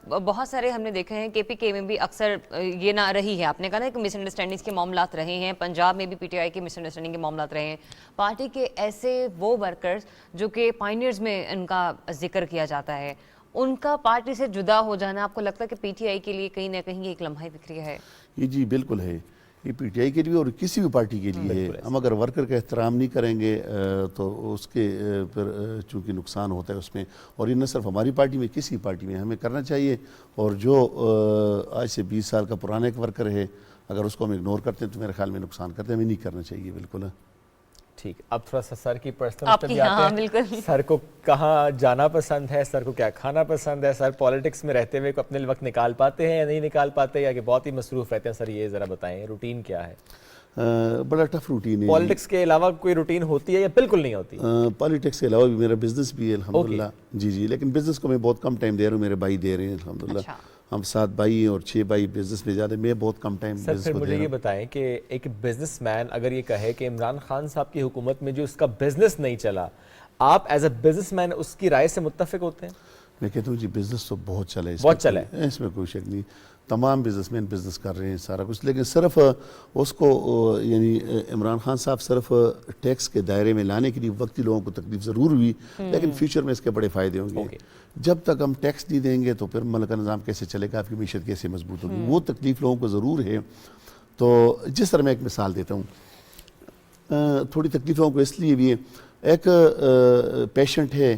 بہت سارے ہم نے دیکھے ہیں KPK میں بھی اکثر یہ نہ رہی ہے، آپ نے کہا نا کہ مس انڈرسٹینڈنگز کے معاملات رہے ہیں، پنجاب میں بھی PTI کے مس انڈرسٹینڈنگ کے معاملات رہے ہیں. پارٹی کے ایسے وہ ورکرز جو کہ پائنیئرز میں ان کا ذکر کیا جاتا ہے، ان کا پارٹی سے جدا ہو جانا آپ کو لگتا ہے کہ PTI کے لیے کہیں نہ کہیں ایک لمحہ فکری ہے؟ یہ جی بالکل ہے، یہ PTI کے لیے اور کسی بھی پارٹی کے لیے ہے. ہم اگر ورکر کا احترام نہیں کریں گے تو اس کے پھر چونکہ نقصان ہوتا ہے اس میں، اور یہ نہ صرف ہماری پارٹی میں کسی پارٹی میں ہمیں کرنا چاہیے. اور جو آج سے 20 سال کا پرانا ایک ورکر ہے اگر اس کو ہم اگنور کرتے ہیں تو میرے خیال میں نقصان کرتے ہیں، ہمیں نہیں کرنا چاہیے. بالکل ٹھیک. اب تھوڑا سا سر کی پرسنل اسٹڈی آتے ہیں. سر کو کہاں جانا پسند ہے، سر کو کیا کھانا پسند ہے، سر پالیٹکس میں رہتے ہوئے اپنے وقت نکال پاتے ہیں یا نہیں نکال پاتے، یا کہ بہت ہی مصروف رہتے ہیں؟ سر یہ ذرا بتائیں روٹین کیا ہے؟ بڑا ٹف روٹین ہے. پالیٹکس کے علاوہ کوئی روٹین ہوتی ہے یا بالکل نہیں ہوتی؟ پالیٹکس کے علاوہ بھی میرا بزنس بھی ہے الحمدللہ. جی لیکن بزنس کو میں بہت کم ٹائم دے رہا ہوں، میرے بھائی دے رہے ہیں الحمدللہ. ہم 7 بھائی ہیں اور 6 بھائی بزنس میں زیادہ، میں بہت کم ٹائم بزنس کو دے رہا ہوں. سر مجھے یہ بتائیں کہ ایک بزنس مین اگر یہ کہے کہ عمران خان صاحب کی حکومت میں جو اس کا بزنس نہیں چلا، آپ ایز اے بزنس مین اس کی رائے سے متفق ہوتے ہیں؟ میں کہتا ہوں جی بزنس تو بہت چلا ہے، بہت چلا ہے، اس میں کوئی شک نہیں. تمام بزنس مین بزنس کر رہے ہیں سارا کچھ، لیکن صرف اس کو یعنی عمران خان صاحب صرف ٹیکس کے دائرے میں لانے کے لیے وقتی لوگوں کو تکلیف ضرور ہوئی، لیکن فیوچر میں اس کے بڑے فائدے ہوں گے. جب تک ہم ٹیکس نہیں دیں گے تو پھر ملک کا نظام کیسے چلے گا، آپ کی معیشت کیسے مضبوط ہوگی. وہ تکلیف لوگوں کو ضرور ہے. تو جس طرح میں ایک مثال دیتا ہوں، تھوڑی تکلیفوں کو اس لیے بھی ہے، ایک پیشنٹ ہے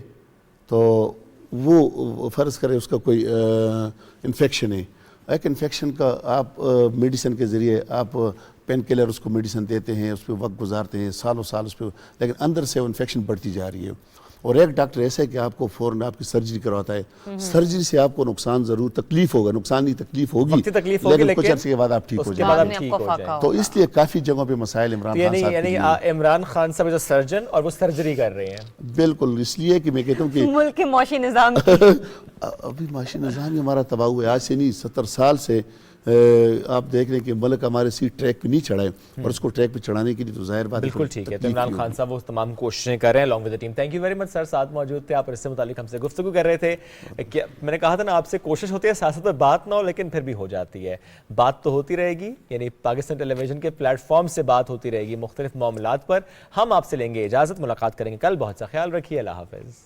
تو وہ فرض کرے اس کا کوئی انفیکشن ہے، ایک انفیکشن کا آپ میڈیسن کے ذریعے آپ پین کلر اس کو میڈیسن دیتے ہیں, اس پہ وقت گزارتے ہیں سالوں سال اس پہ, لیکن اندر سے وہ انفیکشن بڑھتی جا رہی ہے. اور ایک ڈاکٹر ایسا ہے کہ آپ کو فوراً آپ کی سرجری کرواتا ہے. سرجری سے آپ کو نقصان ضرور, تکلیف ہوگا, نقصان نہیں تکلیف ہوگی, لیکن کچھ عرصے کے بعد آپ ٹھیک ہو جائیں. تو اس لیے کافی جگہوں پہ مسائل عمران خان صاحب یعنی عمران خان صاحب جو سرجن اور وہ سرجری کر رہے ہیں. بالکل, اس لیے کہ میں کہتا ہوں کہ ملک کے معاشی نظام ابھی معاشی نظام ہی ہمارا تباہ ہوا ہے. آج سے نہیں 70 سال سے آپ دیکھ رہے ہیں کہ ملک ہمارے سی ٹریک پہ نہیں چڑھا ہے, اور اس کو ٹریک پہ چڑھانے کے لیے تو ظاہر بات ہے. بالکل ٹھیک ہے. تو عمران خان صاحب وہ تمام کوششیں کر رہے ہیں along with the team. Thank you very much sir, ساتھ موجود تھے آپ, اس سے متعلق ہم سے گفتگو کر رہے تھے. میں نے کہا تھا نا آپ سے کوشش ہوتی ہے سیاست پہ بات نہ ہو, لیکن پھر بھی ہو جاتی ہے. بات تو ہوتی رہے گی, یعنی پاکستان ٹیلی ویژن کے پلیٹ فارم سے بات ہوتی رہے گی مختلف معاملات پر. ہم آپ سے لیں گے اجازت, ملاقات کریں گے کل. بہت سا خیال رکھیے, اللہ حافظ.